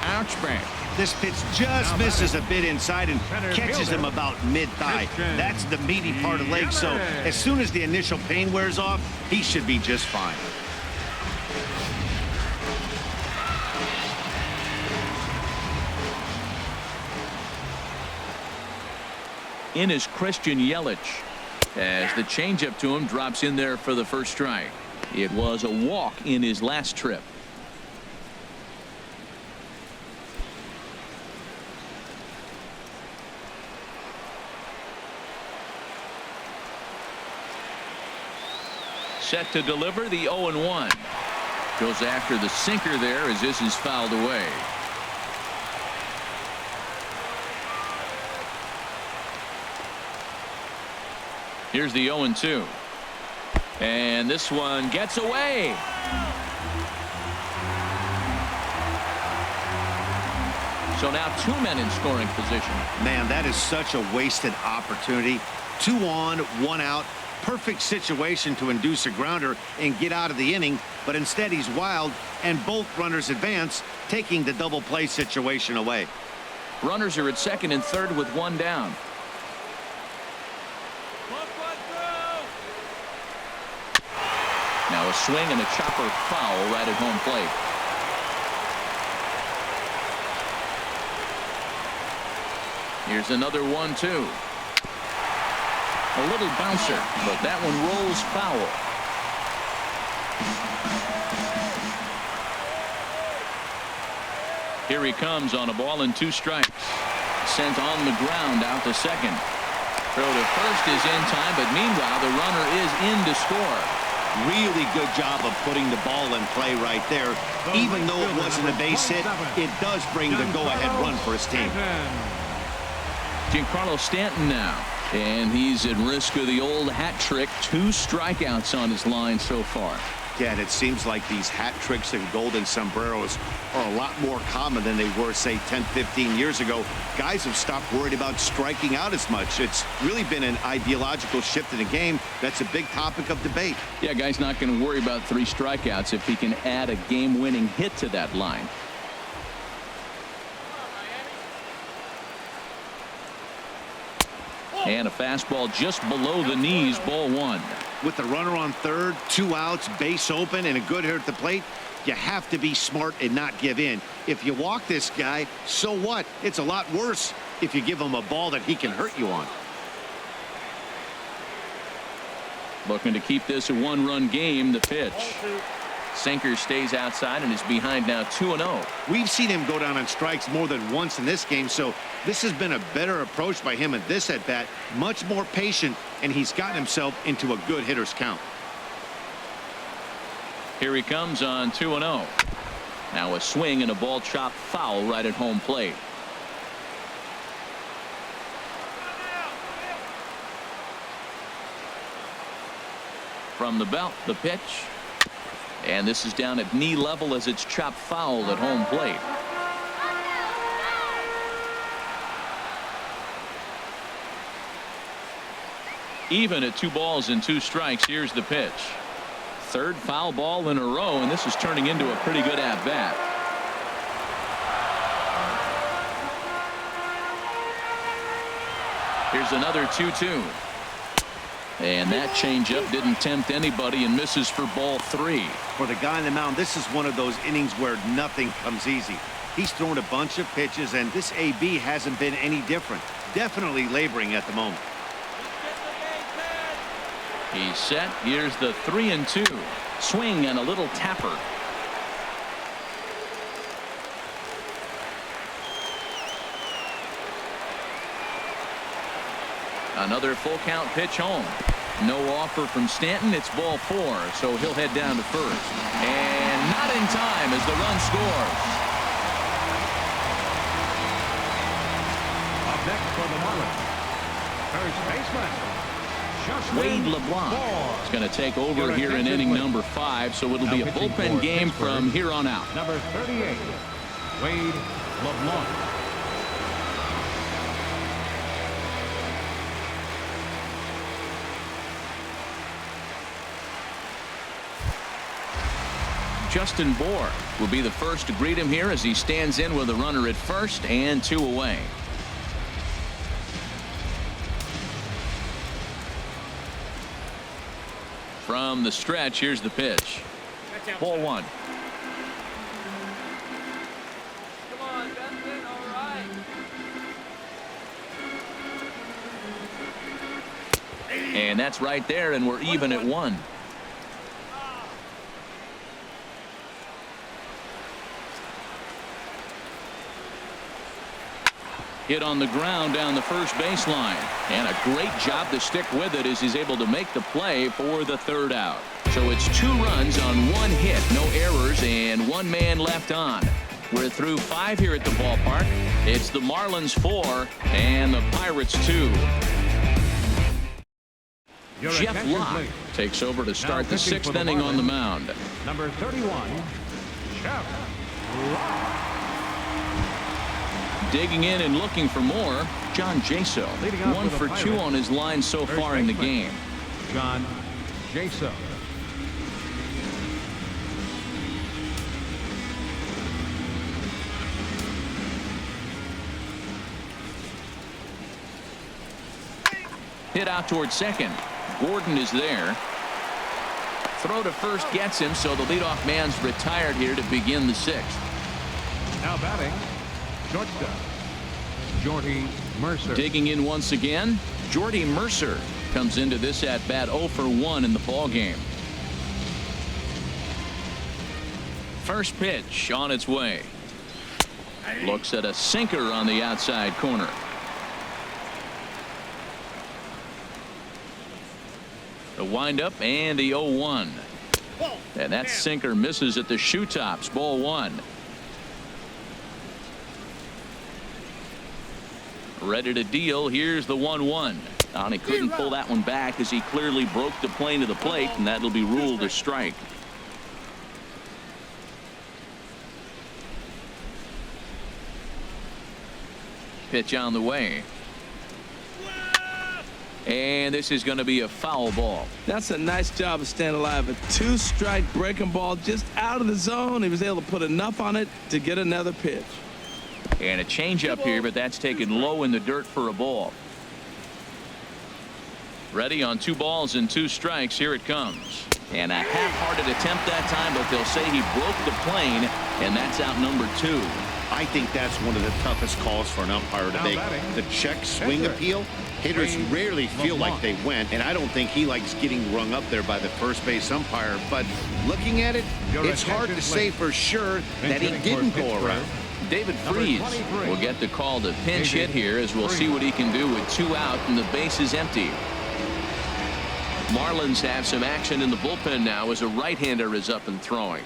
Ouch, man.
This pitch just misses a bit inside and catches him about mid-thigh. That's the meaty part of the leg, so as soon as the initial pain wears off, he should be just fine.
In is Christian Yelich as the changeup to him drops in there for the first strike. It was a walk in his last trip. Set to deliver the 0-1. Goes after the sinker there as this is fouled away. Here's the 0-2. And this one gets away. So now 2 men in scoring position.
Man, that is such a wasted opportunity. 2 on, 1 out. Perfect situation to induce a grounder and get out of the inning, but instead he's wild and both runners advance, taking the double play situation away.
Runners are at second and third with 1 down. Now a swing and a chopper foul right at home plate. Here's another 1-2. A little bouncer, but that one rolls foul. Here he comes on a ball and 2 strikes. Sent on the ground out to second. Throw to first is in time, but meanwhile the runner is in to score.
Really good job of putting the ball in play right there. Even though it wasn't a base hit, it does bring the go-ahead run for his team.
Giancarlo Stanton now. And he's at risk of the old hat trick. 2 strikeouts on his line so far.
Yeah, and it seems like these hat tricks and golden sombreros are a lot more common than they were, say, 10, 15 years ago. Guys have stopped worried about striking out as much. It's really been an ideological shift in the game. That's a big topic of debate.
Yeah, guy's not going to worry about 3 strikeouts if he can add a game-winning hit to that line. And a fastball just below the knees, ball 1.
With the runner on third, 2 outs, base open, and a good hitter at the plate, you have to be smart and not give in. If you walk this guy, so what? It's a lot worse if you give him a ball that he can hurt you on.
Looking to keep this a 1-run game. The pitch. Sinker stays outside and is behind now 2-0.
We've seen him go down on strikes more than once in this game, so this has been a better approach by him at this at-bat. Much more patient, and he's gotten himself into a good hitter's count.
Here he comes on 2-0. Now a swing and a ball chopped foul right at home plate. From the belt, the pitch. And this is down at knee level as it's chopped foul at home plate. Even at 2 balls and 2 strikes. Here's the pitch. 3rd foul ball in a row, and this is turning into a pretty good at-bat. Here's another 2-2. And that changeup didn't tempt anybody and misses for ball 3.
For the guy on the mound, this is one of those innings where nothing comes easy. He's thrown a bunch of pitches, and this AB hasn't been any different. Definitely laboring at the moment.
He's set. Here's the 3-2. Swing and a little tapper. Another full count pitch home. No offer from Stanton. It's ball 4, so he'll head down to first. And not in time as the run scores.
Up next for the Marlins, first baseman,
Wade LeBlanc is going to take over here in inning number 5, so it'll be a bullpen game from here on out.
number 38, Wade LeBlanc.
Justin Bohr will be the first to greet him here as he stands in with a runner at first and 2 away. From the stretch, here's the pitch. Ball 1.
Come on, Benson, all right.
And that's right there, and we're even at 1. Hit on the ground down the first baseline, and a great job to stick with it as he's able to make the play for the 3rd out. So it's 2 runs on 1 hit, no errors, and 1 man left on. We're through 5 here at the ballpark. It's the Marlins 4 and the Pirates 2. Jeff Locke takes over to start the 6th inning on the mound.
Number 31, Jeff Locke.
Digging in and looking for more, John Jaso. 1 for 2 on his line so far in the game.
John Jaso.
Hit out towards second. Gordon is there. Throw to first gets him, so the leadoff man's retired here to begin the 6th.
Now batting, shortstop, Jordy Mercer.
Digging in once again, Jordy Mercer comes into this at bat 0 for 1 in the ball game. First pitch on its way. Looks at a sinker on the outside corner. The windup and the 0-1. And that sinker misses at the shoe tops. Ball 1. Ready to deal. Here's the 1-1. And he couldn't pull that one back as he clearly broke the plane to the plate, and that'll be ruled a strike. Pitch on the way. And this is going to be a foul ball.
That's a nice job of staying alive. A 2-strike breaking ball just out of the zone. He was able to put enough on it to get another pitch.
And a changeup here, but that's taken low in the dirt for a ball. Ready on 2 balls and 2 strikes. Here it comes. And a half-hearted attempt that time, but they'll say he broke the plane, and that's out number 2.
I think that's one of the toughest calls for an umpire to make. The check swing appeal. Hitters rarely feel like they went, and I don't think he likes getting rung up there by the first base umpire. But looking at it, it's hard to say for sure that he didn't go around.
David Freese will get the call to pinch hit here, as we'll see what he can do with 2 out and the base is empty. Marlins have some action in the bullpen now as a right-hander is up and throwing.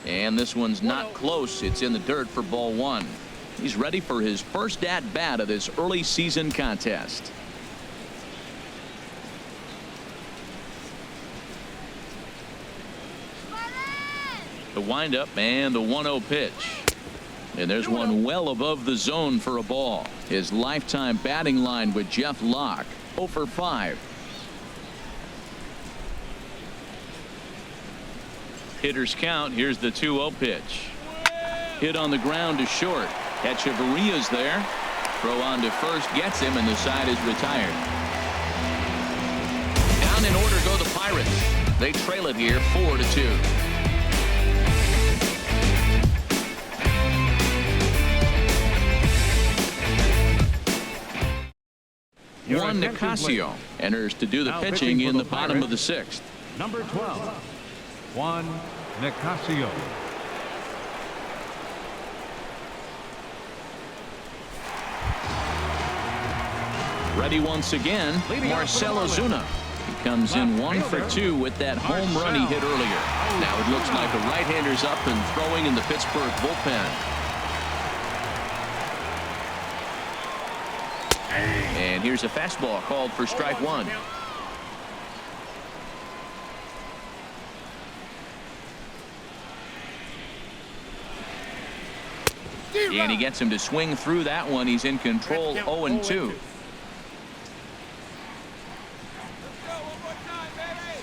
And this one's not close. It's in the dirt for ball 1. He's ready for his first at-bat of this early season contest. The windup and the 1-0 pitch. And there's one well above the zone for a ball. His lifetime batting line with Jeff Locke, 0 for 5. Hitters count. Here's the 2-0 pitch. Hit on the ground to short. Echeverria's there. Throw on to first gets him, and the side is retired. Down in order go the Pirates. They trail it here 4-2. Juan Nicasio enters to do the pitching in the bottom of the 6th.
Number 12, Juan Nicasio.
Ready once again, Marcell Ozuna. He comes in 1 for 2 with that home run he hit earlier. Now it looks like a right-hander's up and throwing in the Pittsburgh bullpen. And here's a fastball called for strike 1. And he gets him to swing through that one. He's in control, 0-2.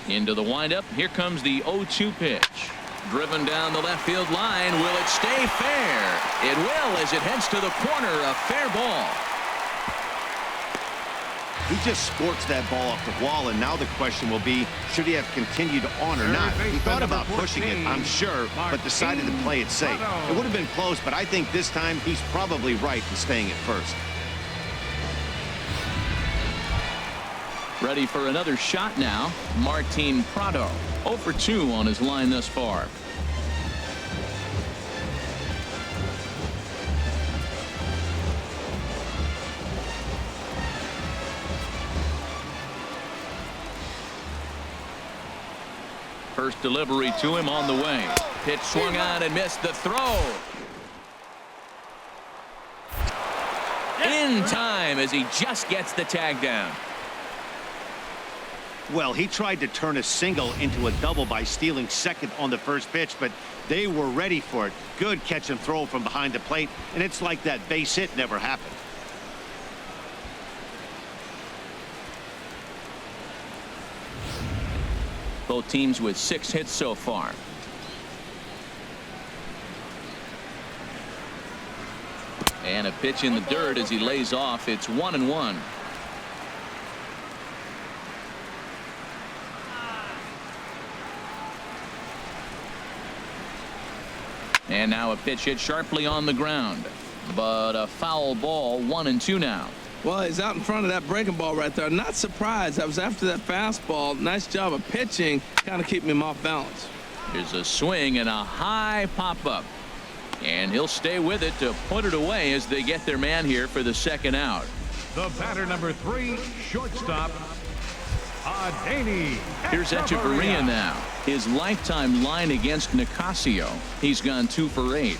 Into the windup. Here comes the 0-2 pitch. Driven down the left field line. Will it stay fair? It will, as it heads to the corner. A fair ball.
He just sports that ball off the wall, and now the question will be, should he have continued on or not? He thought about pushing it, I'm sure, but decided to play it safe. It would have been close, but I think this time he's probably right in staying at first.
Ready for another shot now. Martin Prado, 0 for 2 on his line thus far. First delivery to him on the way. Pitch swung on and missed the throw. In time as he just gets the tag down.
Well, he tried to turn a single into a double by stealing second on the first pitch, but they were ready for it. Good catch and throw from behind the plate, and it's like that base hit never happened.
Both teams with 6 hits so far. And a pitch in the dirt as he lays off. It's 1-1. And now a pitch hit sharply on the ground, but a foul ball. 1-2 now.
Well, he's out in front of that breaking ball right there. Not surprised. I was after that fastball. Nice job of pitching, kind of keeping him off balance.
There's a swing and a high pop-up. And he'll stay with it to put it away as they get their man here for the second out.
The batter, number 3, shortstop, Adeiny.
Here's Echeverria now. His lifetime line against Nicasio. He's gone 2 for 8.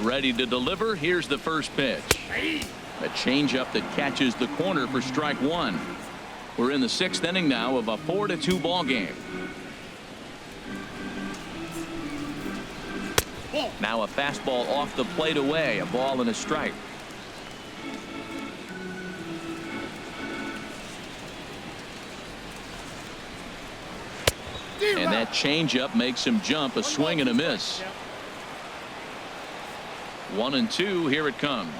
Ready to deliver. Here's the first pitch. A changeup that catches the corner for strike one. We're in the 6th inning now of a 4-2 ball game. Now a fastball off the plate away. A ball and a strike. And that changeup makes him jump. A swing and a miss. 1-2. Here it comes.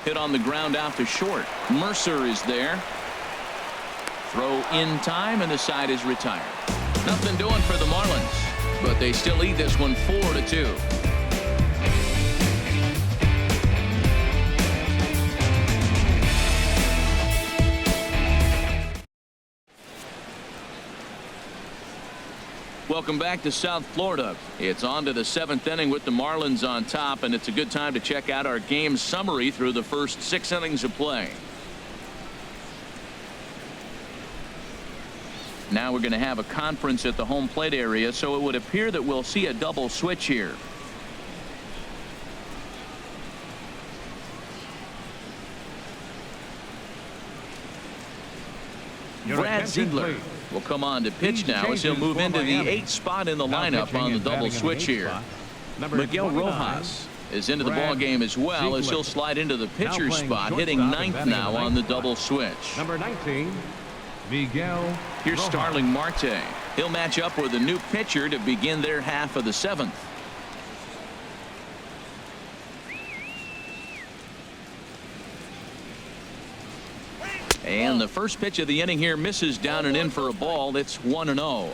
Hit on the ground out to short. Mercer is there. Throw in time, and the side is retired. Nothing doing for the Marlins, but they still lead this one 4-2. Welcome back to South Florida. It's on to the 7th inning with the Marlins on top, and it's a good time to check out our game summary through the first 6 innings of play. Now we're going to have a conference at the home plate area, so it would appear that we'll see a double switch here. Brad Ziegler will come on to pitch now as he'll move into the 8th spot in the lineup on the double switch here. Miguel Rojas is into the ball game as well as he'll slide into the pitcher's spot, hitting 9th now on the double switch.
Number 19, Miguel.
Here's Starling Marte. He'll match up with a new pitcher to begin their half of the 7th. And the first pitch of the inning here misses down and in for a ball. It's 1-0.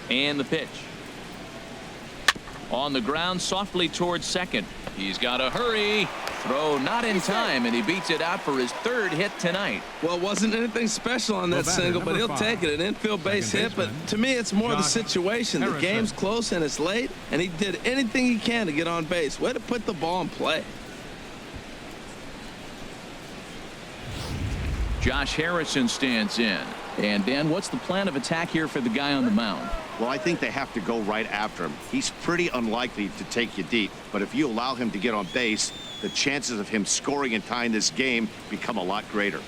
And the pitch. On the ground softly towards second. He's got to hurry. Throw not in time, and he beats it out for his 3rd hit tonight.
Well, it wasn't anything special on that single, but he'll take it. An infield base hit, but to me, it's more the situation. The game's close and it's late, and he did anything he can to get on base. Way to put the ball in play.
Josh Harrison stands in. And, Dan, what's the plan of attack here for the guy on the mound?
Well, I think they have to go right after him. He's pretty unlikely to take you deep, but if you allow him to get on base, the chances of him scoring and tying this game become a lot greater.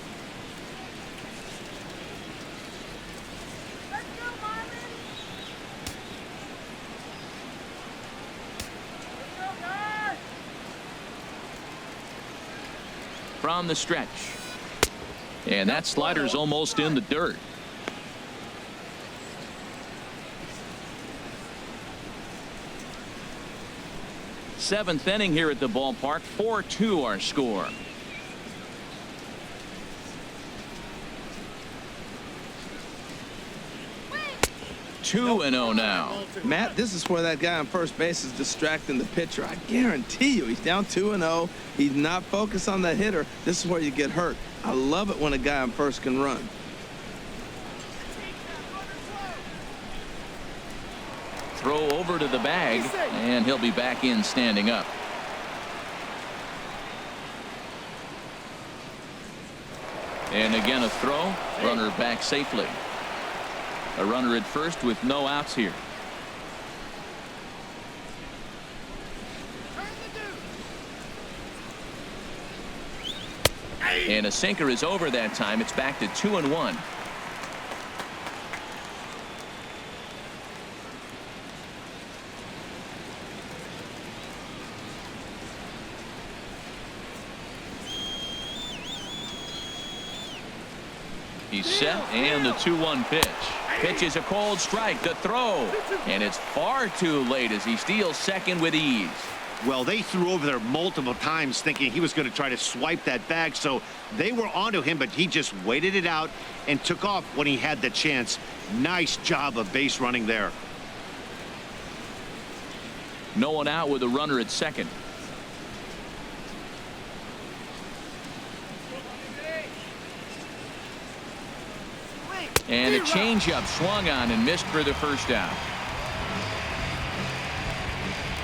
From the stretch. And that slider's almost in the dirt. Seventh inning here at the ballpark. 4-2 our score. Two and 0 now.
Matt, this is where that guy on first base is distracting the pitcher. I guarantee you he's down 2-0. He's not focused on the hitter. This is where you get hurt. I love it when a guy on first can run.
Throw over to the bag, and he'll be back in standing up. And again a throw. Runner back safely. A runner at first with no outs here. And a sinker is over that time. It's back to 2-1. He's set, and the 2-1 pitch. Pitch is a cold strike. The throw, and it's far too late as he steals second with ease.
Well, they threw over there multiple times thinking he was going to try to swipe that bag, so they were onto him, but he just waited it out and took off when he had the chance. Nice job of base running there.
No one out with a runner at second. And a changeup swung on and missed for the first out.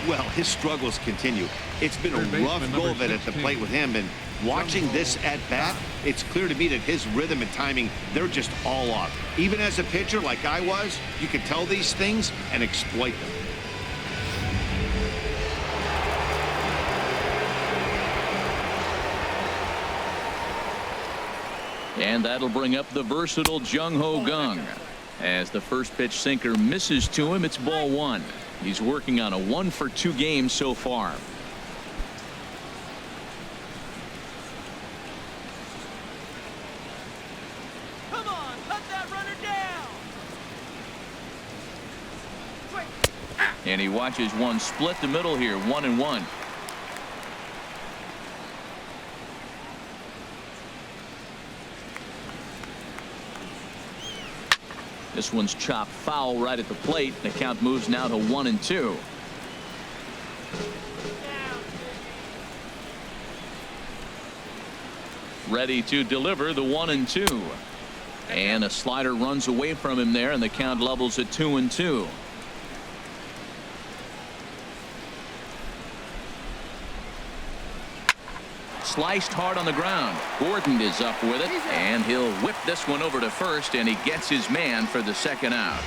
Well, his struggles continue. It's been a rough go of it at the plate with him, and Watching this at bat, it's clear to me that his rhythm and timing, they're just all off. Even as a pitcher like I was, you can tell these things and exploit them.
And that'll bring up the versatile Jung Ho Gung. As the first pitch sinker misses to him, it's ball one. He's working on a 1-for-2 game so far.
Come on, cut that runner down.
And he watches one split the middle here, 1-1. This one's chopped foul right at the plate. The count moves now to 1-2. Ready to deliver the 1-2. And a slider runs away from him there, and the count levels at 2-2. Sliced hard on the ground. Gordon is up with it, and he'll whip this one over to first, and he gets his man for the second out.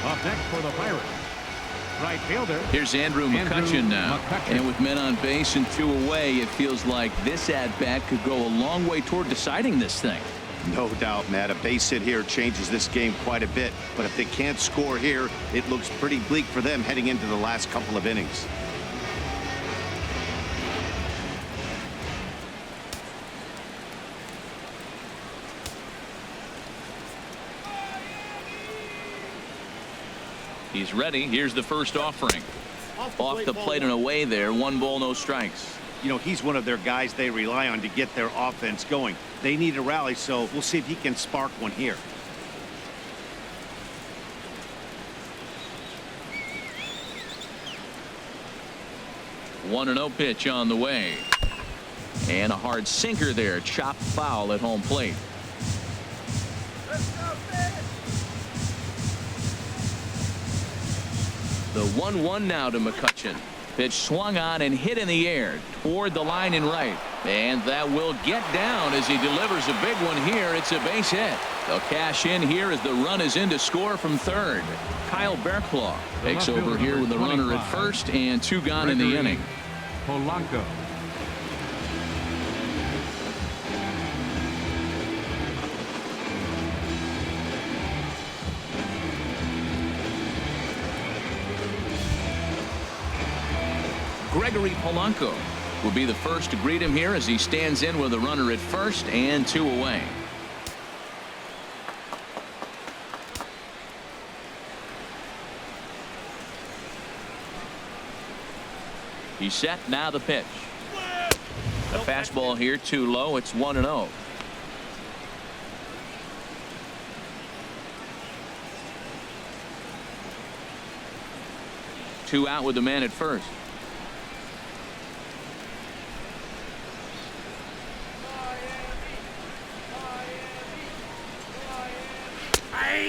Up next for the Pirates, right fielder.
Here's Andrew McCutchen now. And with men on base and 2 away, it feels like this at-bat could go a long way toward deciding this thing.
No doubt, Matt. A base hit here changes this game quite a bit. But if they can't score here, it looks pretty bleak for them heading into the last couple of innings.
He's ready. Here's the first offering. Off the plate and away there. 1 ball, no strikes.
You know, he's one of their guys they rely on to get their offense going. They need a rally, so we'll see if he can spark one here.
One 1-0 pitch on the way. And a hard sinker there. Chopped foul at home plate. The 1-1 now to McCutchen. Pitch swung on and hit in the air toward the line and right. And that will get down as he delivers a big one here. It's a base hit. They'll cash in here as the run is in to score from third. Kyle Berklaw takes over here with the runner at first and 2 gone in the inning.
Polanco.
Gregory Polanco will be the first to greet him here as he stands in with a runner at first and 2 away. He's set. Now the pitch. The fastball here too low. It's 1-0. Two out with the man at first.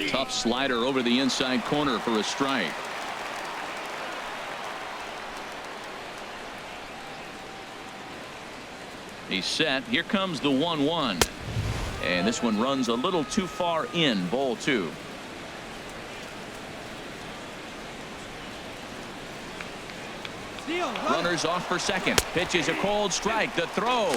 Tough slider over the inside corner for a strike. He's set. Here comes the 1-1. And this one runs a little too far in. Ball 2. Runners off for second. Pitch is a cold strike. The throw.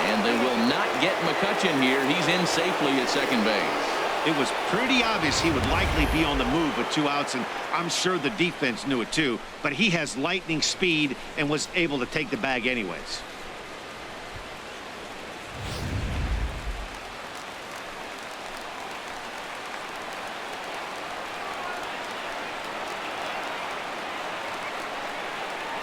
And they will not get McCutchen here. He's in safely at second base.
It was pretty obvious he would likely be on the move with 2 outs, and I'm sure the defense knew it too. But he has lightning speed and was able to take the bag anyways.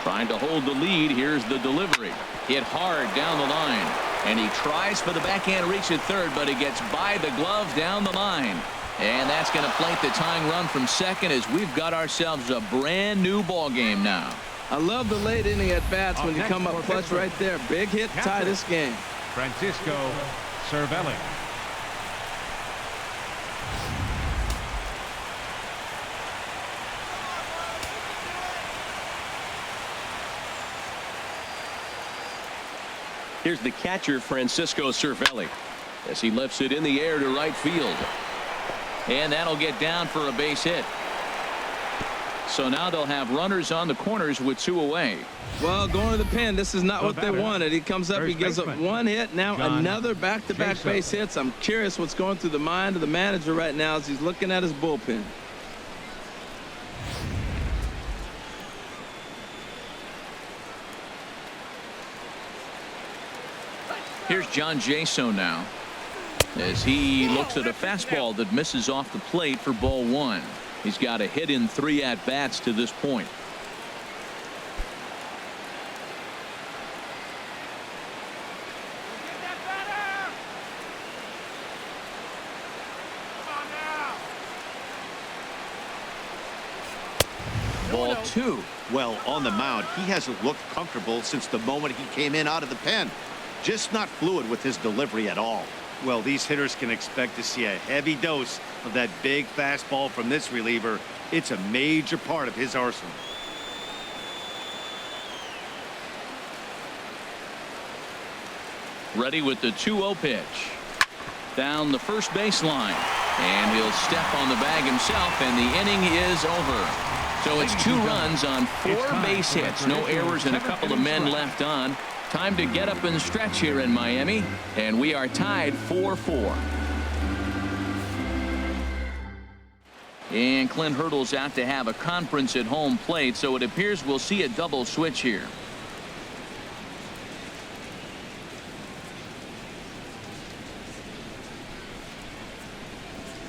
Trying to hold the lead. Here's the delivery. Hit hard down the line. And he tries for the backhand reach at third, but he gets by the glove down the line. And that's going to plate the tying run from second as we've got ourselves a brand new ball game now.
I love the late inning at bats when you come up clutch right there. Big hit, tie this game.
Francisco Cervelli.
Here's the catcher, Francisco Cervelli, as he lifts it in the air to right field. And that'll get down for a base hit. So now they'll have runners on the corners with 2 away.
Well, going to the pen, this is not what they wanted. He comes up, he gives up 1 hit, now another back-to-back base hits. I'm curious what's going through the mind of the manager right now as he's looking at his bullpen.
Here's John Jaso now, as he looks at a fastball that misses off the plate for ball 1. He's got a hit in 3 at-bats to this point. Ball 2.
Well, on the mound, he hasn't looked comfortable since the moment he came in out of the pen. Just not fluid with his delivery at all. Well, these hitters can expect to see a heavy dose of that big fastball from this reliever. It's a major part of his arsenal.
Ready with the 2-0 pitch. Down the first baseline. And he'll step on the bag himself, and the inning is over. So it's 2 runs on 4 base hits. No errors and a couple of men left on. Time to get up and stretch here in Miami, and we are tied 4-4. And Clint Hurdle's out to have a conference at home plate, so it appears we'll see a double switch here.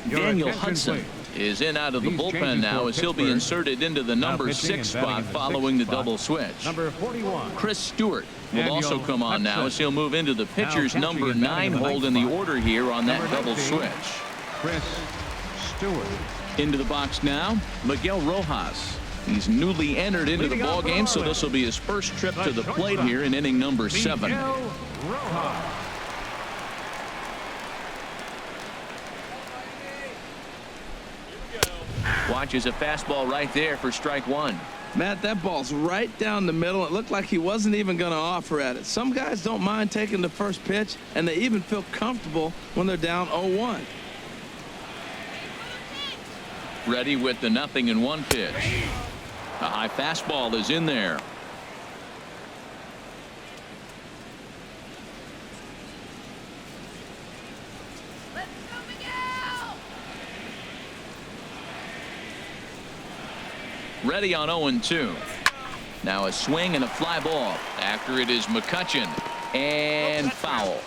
Daniel Hudson is in out of the bullpen now, as he'll be inserted into the number 6 spot following the double switch.
Number 41.
Chris Stewart will also come on now, as he'll move into the pitcher's number 9 hold in the order here on that double switch.
Chris Stewart.
Into the box now, Miguel Rojas. He's newly entered into the ball game, so this will be his first trip to the plate here in inning number 7. Watches a fastball right there for strike 1.
Matt, that ball's right down the middle. It looked like he wasn't even going to offer at it. Some guys don't mind taking the first pitch, and they even feel comfortable when they're down 0-1.
Ready with the 0-1 pitch. A high fastball is in there. Ready on 0-2. Now a swing and a fly ball. After it is McCutchen, and foul.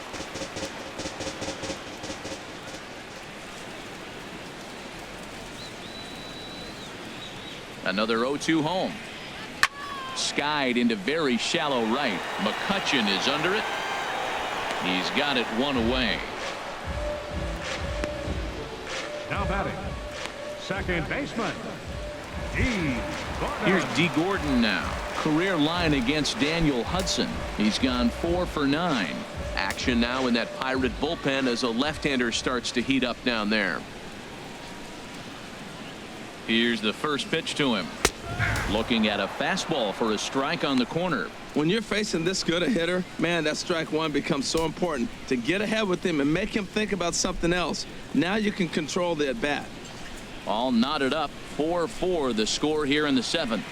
Another 0-2 home. Skied into very shallow right. McCutchen is under it. He's got it 1 away.
Now batting, second baseman.
Here's D. Gordon now. Career line against Daniel Hudson. He's gone 4 for 9. Action now in that Pirate bullpen as a left-hander starts to heat up down there. Here's the first pitch to him. Looking at a fastball for a strike on the corner.
When you're facing this good a hitter, man, that strike 1 becomes so important to get ahead with him and make him think about something else. Now you can control the at-bat.
All knotted up. 4-4 the score here in the 7th.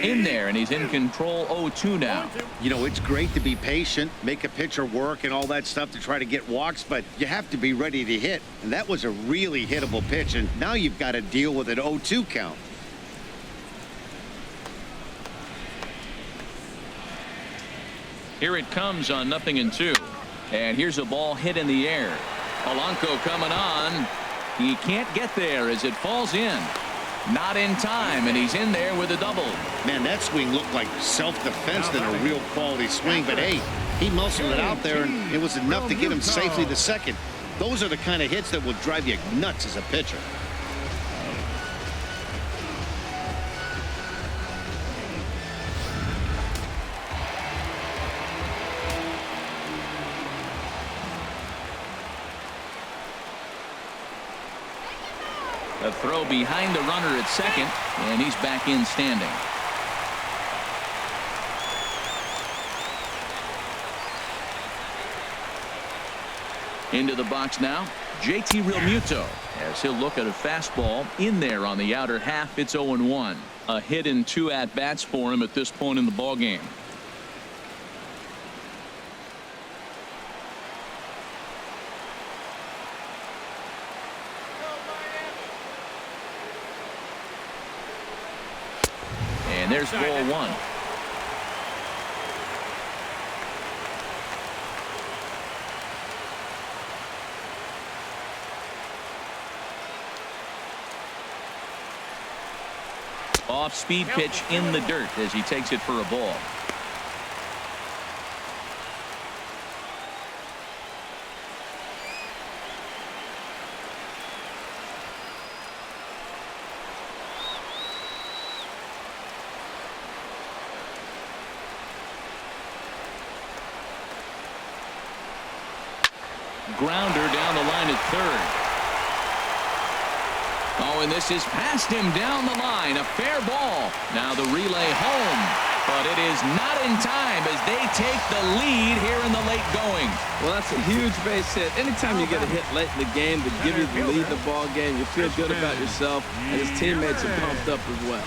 In there, and he's in control. 0-2 now.
You know, it's great to be patient, make a pitcher work and all that stuff to try to get walks, but you have to be ready to hit. And that was a really hittable pitch, and now you've got to deal with an 0-2 count.
Here it comes on 0-2. And here's a ball hit in the air. Polanco coming on. He can't get there as it falls in. Not in time, and he's in there with a double.
Man, that swing looked like self-defense than a real quality swing, but hey, he muscled it out there, and it was enough to get him safely to second. Those are the kind of hits that will drive you nuts as a pitcher.
A throw behind the runner at second, and he's back in standing. Into the box now, JT Realmuto, as he'll look at a fastball in there on the outer half. It's 0-1. A hit and 2 at-bats for him at this point in the ball game. And there's ball 1. Off-speed pitch in the dirt as he takes it for a ball. Grounder down the line at third. Oh, and this is past him down the line. A fair ball. Now the relay home. But it is not in time as they take the lead here in the late going.
Well, that's a huge base hit. Anytime you get a hit late in the game to give you the lead in the ball game, you feel good about yourself, and his teammates are pumped up as well.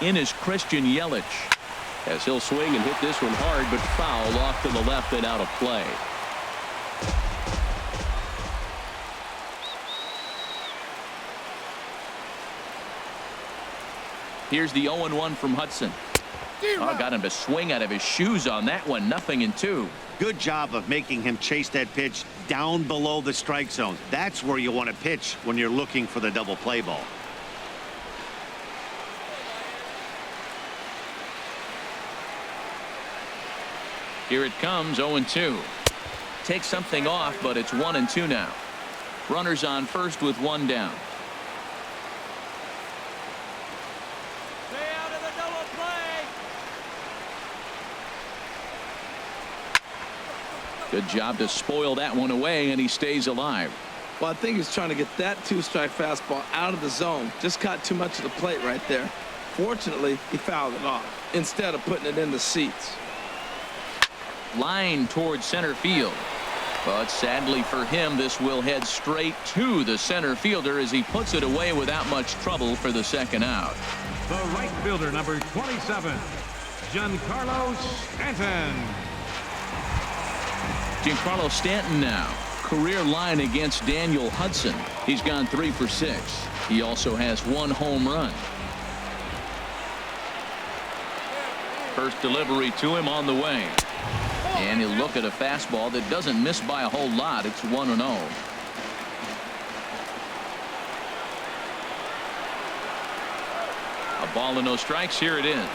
In is Christian Yelich, as he'll swing and hit this one hard, but foul off to the left and out of play. Here's the 0-1 from Hudson. Oh, got him to swing out of his shoes on that one. 0-2.
Good job of making him chase that pitch down below the strike zone. That's where you want to pitch when you're looking for the double play ball.
Here it comes, 0-2. Takes something off, but it's 1-2 now. Runners on first with 1 down.
Stay out of the double play.
Good job to spoil that one away, and he stays alive.
Well, I think he's trying to get that 2-strike fastball out of the zone. Just caught too much of the plate right there. Fortunately, he fouled it off instead of putting it in the seats.
Line towards center field, but sadly for him, this will head straight to the center fielder as he puts it away without much trouble for the second out.
The right fielder, number 27, Giancarlo Stanton.
Giancarlo Stanton now, career line against Daniel Hudson. He's gone 3 for 6. He also has 1 home run. First delivery to him on the way. And he'll look at a fastball that doesn't miss by a whole lot. It's 1-0. A ball and no strikes. Here it is.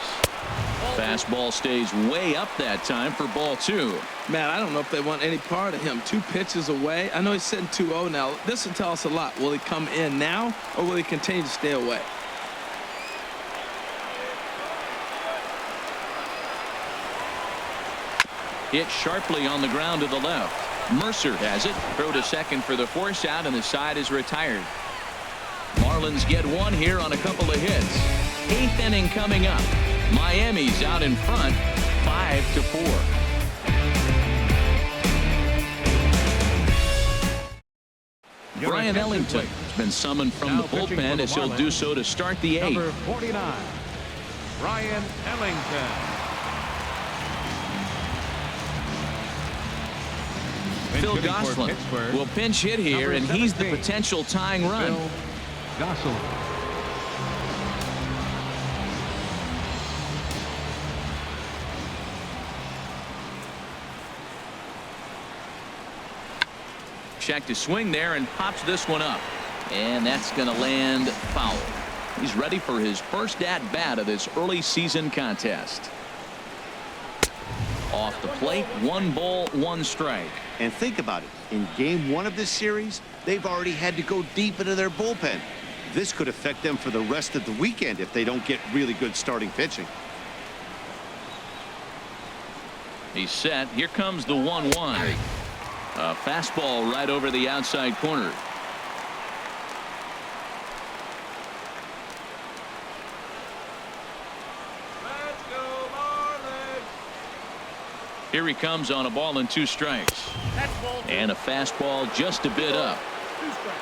Fastball stays way up that time for ball 2.
Man, I don't know if they want any part of him. 2 pitches away. I know he's sitting 2-0 now. This will tell us a lot. Will he come in now, or will he continue to stay away?
Hit sharply on the ground to the left. Mercer has it. Throw to second for the force out, and the side is retired. Marlins get 1 here on a couple of hits. 8th inning coming up. Miami's out in front, 5-4. Brian Ellington has been summoned from the bullpen as he'll do so to start the 8th.
Number 49, Brian Ellington.
Phil Gosselin will pinch hit here, and he's the potential tying run.
Phil Gosselin.
Check to swing there and pops this one up, and that's going to land foul. He's ready for his first at bat of this early season contest. Off the plate, 1 ball, 1 strike.
And think about it. In game 1 of this series, they've already had to go deep into their bullpen. This could affect them for the rest of the weekend if they don't get really good starting pitching.
He's set. Here comes the 1-1. A fastball right over the outside corner.
Let's go, Marlins.
Here he comes on a ball and 2 strikes.
That's ball 2.
And a fastball just a bit up.
2 strikes.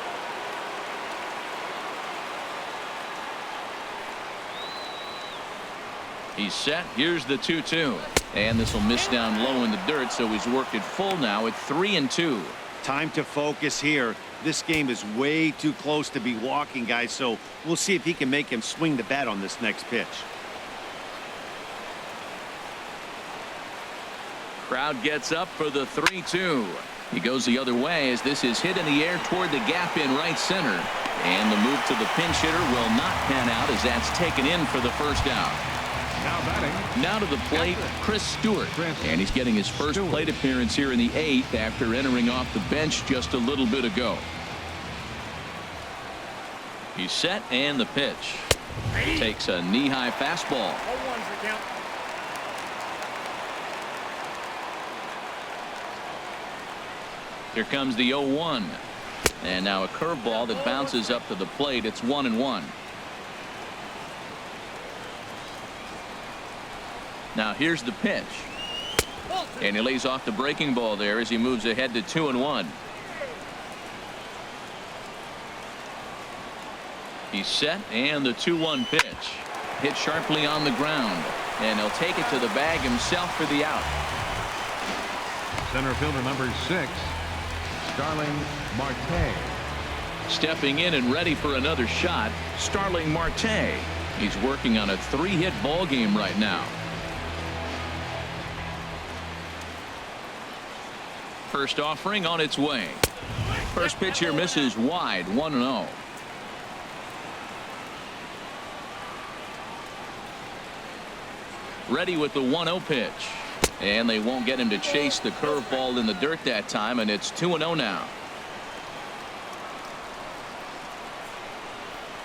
He's set. Here's the 2-2. And this will miss down low in the dirt, so he's worked it full now at 3-2.
Time to focus here. This game is way too close to be walking, guys, so we'll see if he can make him swing the bat on this next pitch.
Crowd gets up for the 3-2. He goes the other way as this is hit in the air toward the gap in right center. And the move to the pinch hitter will not pan out as that's taken in for the first out.
Now batting.
Now to the plate, Chris Stewart. And he's getting his first plate appearance here in the 8th after entering off the bench just a little bit ago. He's set and the pitch. Takes a knee-high fastball.
0-1's the count.
Here comes the 0-1. And now a curveball that bounces up to the plate. It's 1-1. Now here's the pitch. And he lays off the breaking ball there as he moves ahead to 2-1. He's set and the 2-1 pitch. Hit sharply on the ground. And he'll take it to the bag himself for the out.
Center fielder number 6, Starling Marte.
Stepping in and ready for another shot, Starling Marte. He's working on a 3-hit ball game right now. First offering on its way. First pitch here misses wide, 1-0. Ready with the 1-0 pitch. And they won't get him to chase the curveball in the dirt that time, and it's 2-0 now.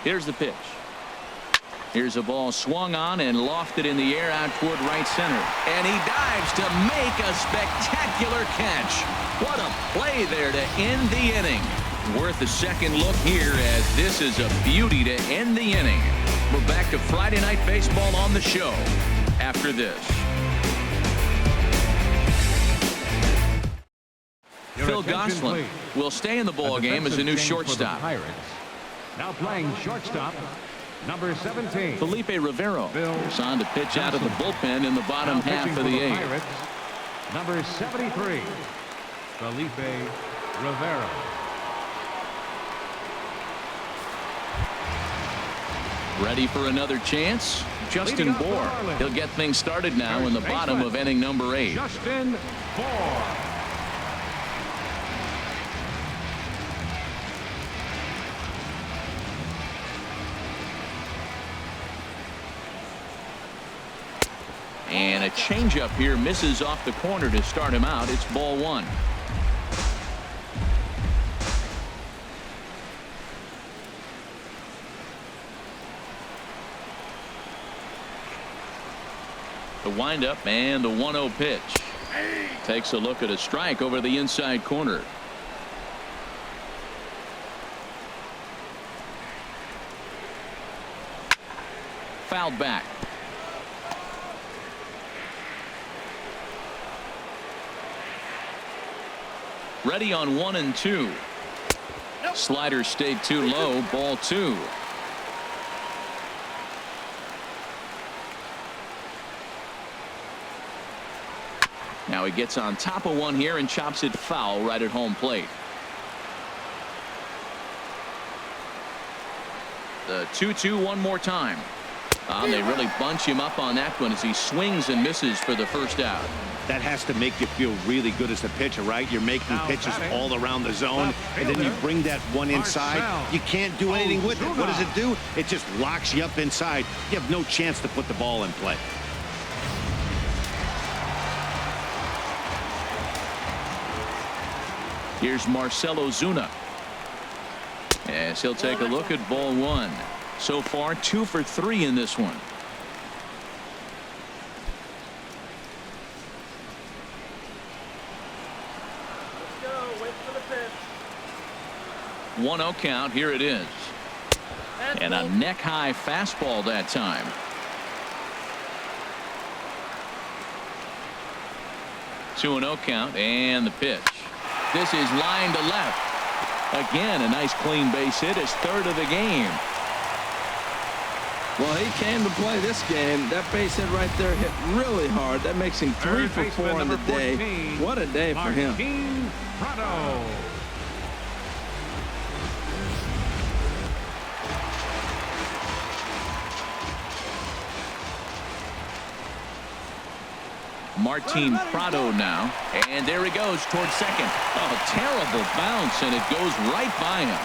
Here's the pitch. Here's a ball swung on and lofted in the air out toward right center. And he dives to make a spectacular catch. What a play there to end the inning. Worth a second look here as this is a beauty to end the inning. We're back to Friday Night Baseball on the show after this. Phil Gosselin will stay in the ball game as a new shortstop.
Now playing shortstop, number 17.
Felipe Rivero is on to pitch out of the bullpen in the bottom half of the 8th.
Pirates, number 73, Felipe Rivero.
Ready for another chance? Justin Bour. He'll get things started now in the bottom of inning number 8.
Justin Bour.
And a changeup here misses off the corner to start him out. It's ball 1. The windup and the 1-0 pitch. Takes a look at a strike over the inside corner. Fouled back. Ready on 1-2. Slider stayed too low. Ball 2. Now he gets on top of one here and chops it foul right at home plate. The 2-2 one more time. They really bunch him up on that one as he swings and misses for the first out.
That has to make you feel really good as a pitcher, right? You're making pitches all around the zone, and then you bring that one inside. You can't do anything with it. What does it do? It just locks you up inside. You have no chance to put the ball in play.
Here's Marcell Ozuna. As he'll take a look at ball one. So far 2 for 3 in this one.
Let's go. Wait for the pitch.
1-0 count. Here it is. And a neck high fastball that time. Two 2-0 count and the pitch. This is line to left. Again, a nice clean base hit, his 3rd of the game.
Well, he came to play this game. That base hit right there hit really hard. That makes him 3 for 4 on the day. What a day for him.
Martin Prado now, and there he goes towards second. Oh, terrible bounce, and it goes right by him.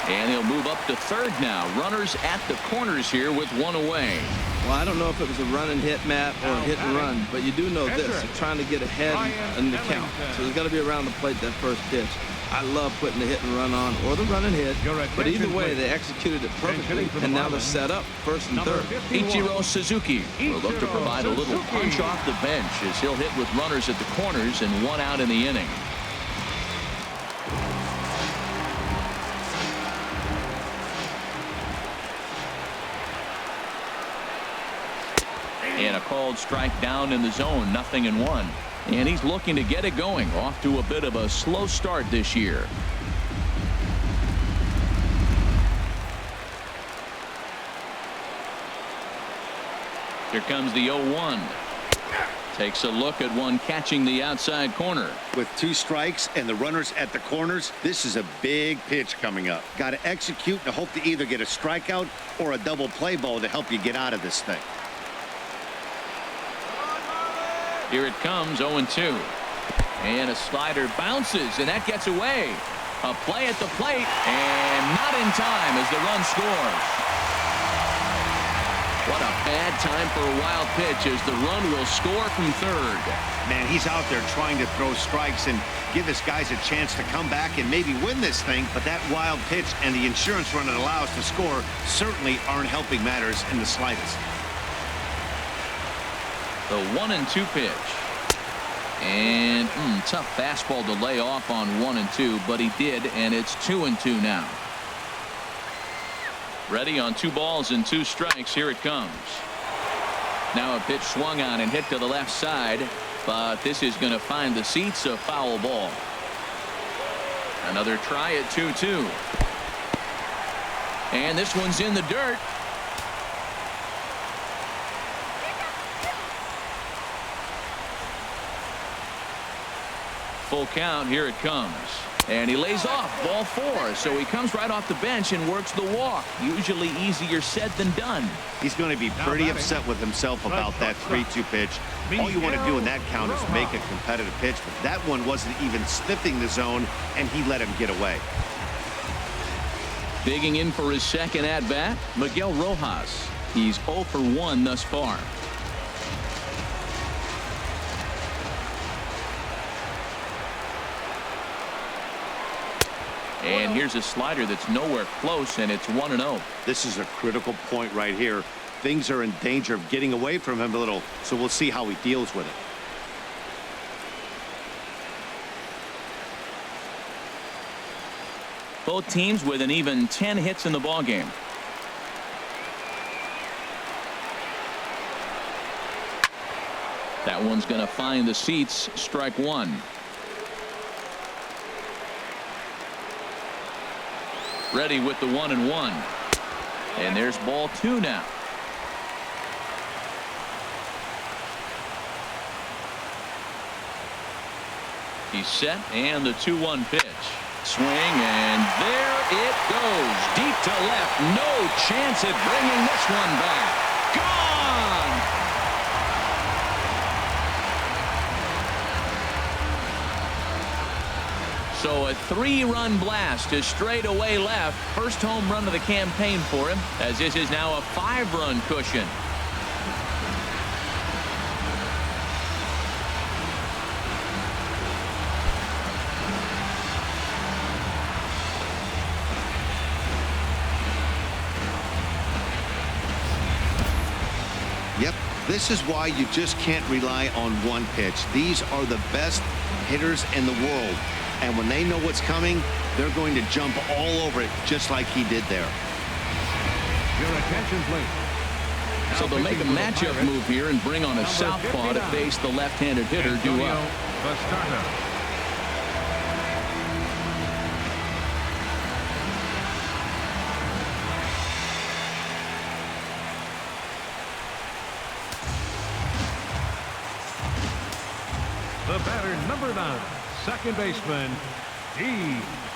And he'll move up to third now. Runners at the corners here with 1 away.
Well, I don't know if it was a run and hit, Matt, or a hit and run, but you do know this: they're trying to get ahead in the count, so there's got to be around the plate that first pitch. I love putting the hit and run on, or the run and hit, but either way, they executed it perfectly, and now they're set up first and third.
Ichiro Suzuki will look to provide a little punch off the bench as he'll hit with runners at the corners and 1 out in the inning. And a called strike down in the zone, 0-1. And he's looking to get it going. Off to a bit of a slow start this year. Here comes the 0-1. Takes a look at one catching the outside corner.
With 2 strikes and the runners at the corners, this is a big pitch coming up. Got to execute and hope to either get a strikeout or a double play ball to help you get out of this thing.
Here it comes, 0-2. And a slider bounces, and that gets away. A play at the plate, and not in time as the run scores. What a bad time for a wild pitch as the run will score from third.
Man, he's out there trying to throw strikes and give his guys a chance to come back and maybe win this thing, but that wild pitch and the insurance run it allows to score certainly aren't helping matters in the slightest.
The 1-2 pitch. And tough fastball to lay off on 1-2, but he did, and it's 2-2 now. Ready on 2 balls and 2 strikes. Here it comes. Now a pitch swung on and hit to the left side, but this is going to find the seats, a foul ball. Another try at 2-2. And this one's in the dirt. Full count. Here it comes. And he lays off ball 4. So he comes right off the bench and works the walk. Usually easier said than done.
He's going to be pretty upset with himself about that 3-2 pitch. All you want to do in that count is make a competitive pitch, but that one wasn't even sniffing the zone, and he let him get away.
Digging in for his second at bat, Miguel Rojas. He's 0 for 1 thus far. And here's a slider that's nowhere close, and it's 1-0.
This is a critical point right here. Things are in danger of getting away from him a little, so we'll see how he deals with it.
Both teams with an even 10 hits in the ballgame. That one's going to find the seats. Strike 1. Ready with the 1-1. And there's ball 2 now. He's set, and the 2-1 pitch. Swing, and there it goes. Deep to left. No chance at bringing this one back. Gone! So a 3-run blast to straightaway left. First home run of the campaign for him, as this is now a 5-run cushion.
this is why you just can't rely on one pitch. These are the best hitters in the world. And when they know what's coming, they're going to jump all over it just like he did there.
Your attention, please.
So they'll make a matchup move here and bring on a southpaw to face the left-handed hitter due up.
The batter, number 9, second baseman, D.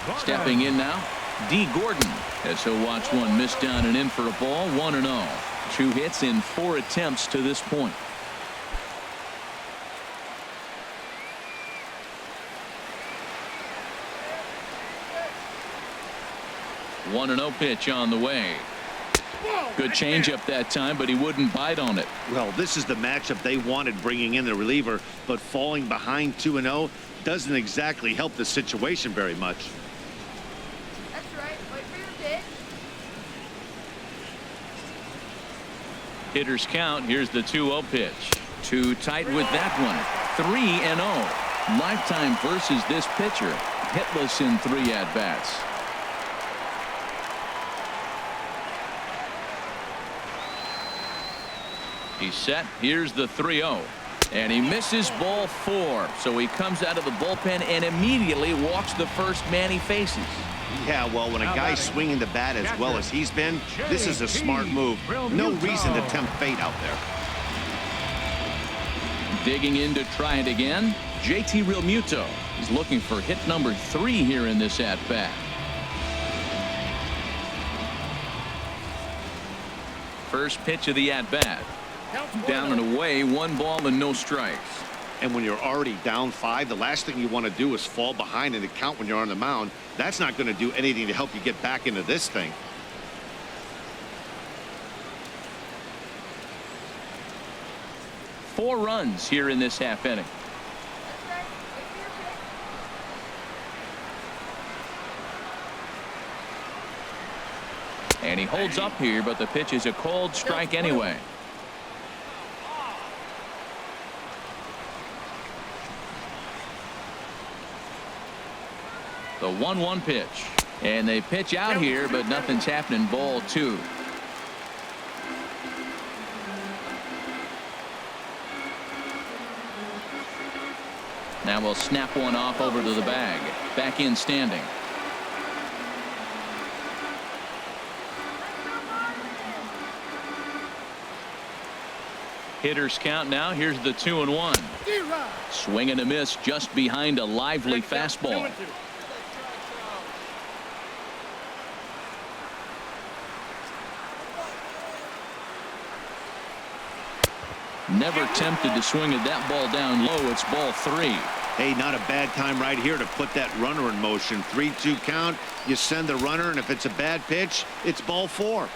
Gordon.
Stepping in now, D. Gordon, as he'll watch one miss down and in for a ball, 1-0. 2 hits in 4 attempts to this point. One 1-0 pitch on the way. Good changeup that time, but he wouldn't bite on it.
Well, this is the matchup they wanted, bringing in the reliever, but falling behind 2-0 doesn't exactly help the situation very much.
That's right. Wait for your pitch.
Hitter's count. Here's the 2-0 pitch. Too tight with that one. 3-0. Lifetime versus this pitcher. Hitless in 3 at-bats. He's set. Here's the 3-0. And he misses ball 4. So he comes out of the bullpen and immediately walks the first man he faces.
Yeah, well, when a guy's swinging the bat as well as he's been, this is a smart move. No reason to tempt fate out there.
Digging in to try it again, JT Realmuto. He's looking for hit number 3 here in this at-bat. First pitch of the at-bat. Down and away, 1 ball and no strikes.
And when you're already down 5, the last thing you want to do is fall behind in the count when you're on the mound. That's not going to do anything to help you get back into this thing.
Four runs here in this half inning.
That's right. Wait for your pitch.
And he holds up here, but the pitch is a cold strike anyway. The 1-1 pitch. And they pitch out here, but nothing's happening. Ball 2. Now we'll snap one off over to the bag. Back in standing. Hitters count now. Here's the 2-1. Swing and a miss just behind a lively fastball. Never tempted to swing at that ball down low. It's ball 3.
Hey, not a bad time right here to put that runner in motion. 3-2 count. You send the runner, and if it's a bad pitch, it's ball 4.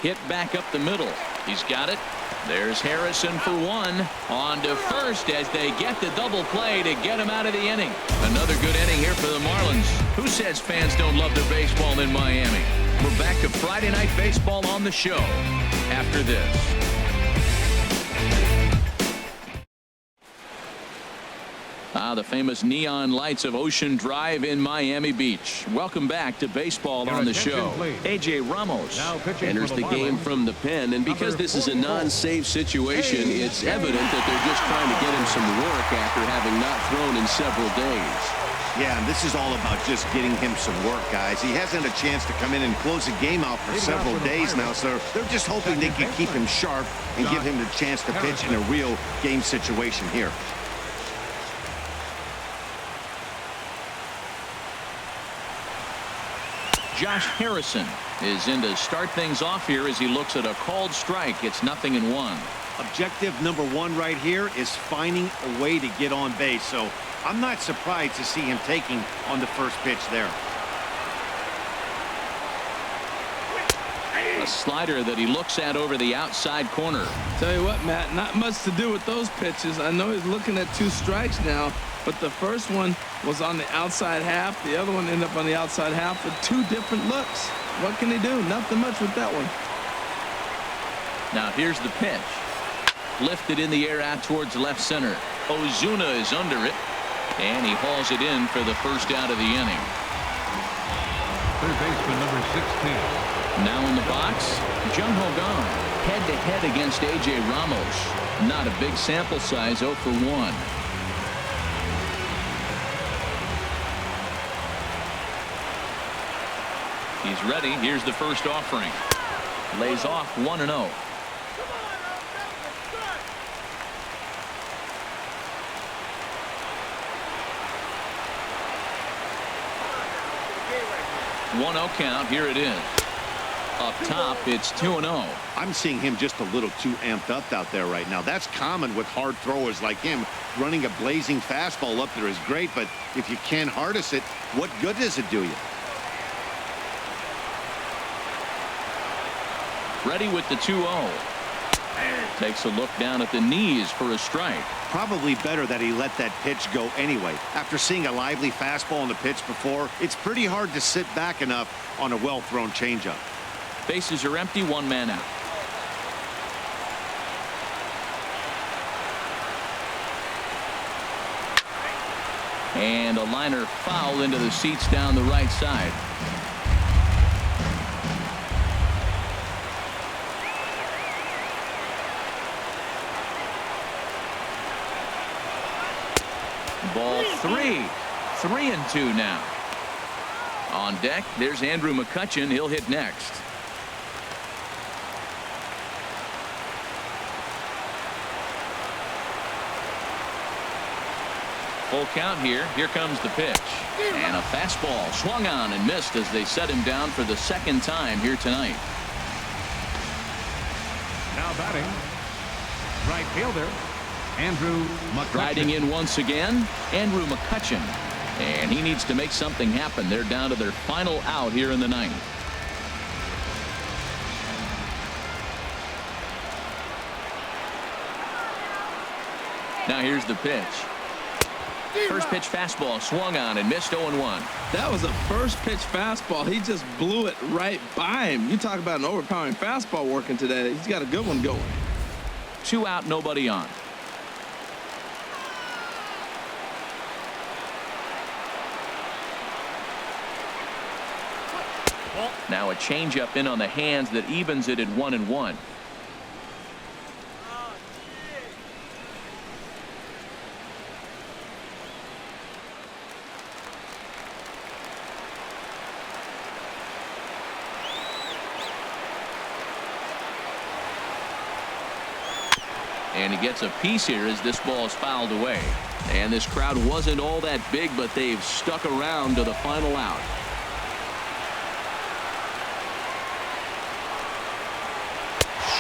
Hit back up the middle. He's got it. There's Harrison for 1. On to first as they get the double play to get him out of the inning. Another good inning here for the Marlins. Who says fans don't love their baseball in Miami? We're back to Friday Night Baseball on the show after this. The famous neon lights of Ocean Drive in Miami Beach. Welcome back to baseball on the show. A.J. Ramos enters the game from the pen, and because this is a non-save situation, it's evident that they're just trying to get him some work after having not thrown in several days.
Yeah, and this is all about just getting him some work, guys. He hasn't had a chance to come in and close the game out for several days now, so they're just hoping they can keep him sharp and give him the chance to pitch in a real game situation here.
Josh Harrison is in to start things off here as he looks at a called strike. It's 0-1.
Objective number 1 right here is finding a way to get on base, so I'm not surprised to see him taking on the first pitch there.
A slider that he looks at over the outside corner.
Tell you what, Matt, not much to do with those pitches. I know he's looking at 2 strikes now, but the first one was on the outside half. The other one ended up on the outside half with 2 different looks. What can he do? Nothing much with that one.
Now here's the pitch. Lifted in the air out towards left center. Ozuna is under it, and he hauls it in for the first out of the inning.
Third baseman number 16.
Now in the box, Jung Ho Kang, head-to-head against A.J. Ramos. Not a big sample size, 0 for 1. He's ready. Here's the first offering. Lays off 1-0. One 0 count. Here it is. Up top, it's 2-0.
I'm seeing him just a little too amped up out there right now. That's common with hard throwers like him. Running a blazing fastball up there is great, but if you can't harness it, what good does it do you?
Ready with the 2-0. Takes a look down at the knees for a strike.
Probably better that he let that pitch go anyway. After seeing a lively fastball on the pitch before, it's pretty hard to sit back enough on a well-thrown changeup.
Bases are empty, 1 man out. And a liner foul into the seats down the right side. Ball 3. 3-2 now. On deck, there's Andrew McCutchen. He'll hit next. Full count here. Here comes the pitch. And a fastball swung on and missed as they set him down for the 2nd time here tonight.
Now batting, right fielder, Andrew McCutchen.
Riding in once again, Andrew McCutchen. And he needs to make something happen. They're down to their final out here in the 9th. Now here's the pitch. First pitch fastball swung on and missed 0-1.
That was a first pitch fastball. He just blew it right by him. You talk about an overpowering fastball working today. He's got a good one going.
2 out, nobody on. Now a changeup in on the hands that evens it at 1-1. And he gets a piece here as this ball is fouled away. And this crowd wasn't all that big, but they've stuck around to the final out.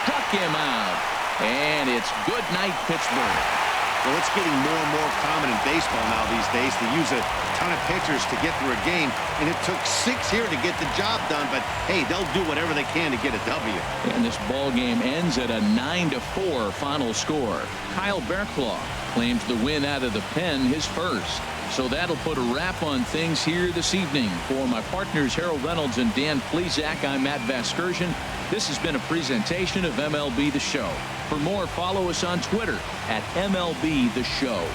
Struck him out. And it's good night, Pittsburgh.
Well, it's getting more and more common in baseball now these days to use a ton of pitchers to get through a game, and it took 6 here to get the job done, but hey, they'll do whatever they can to get a W.
And this ball game ends at a 9-4 final score. Kyle Bearclaw claims the win out of the pen, his first. So that'll put a wrap on things here this evening. For my partners Harold Reynolds and Dan Plesac, I'm Matt Vasgersian. This has been a presentation of MLB The Show. For more, follow us on Twitter at MLB The Show.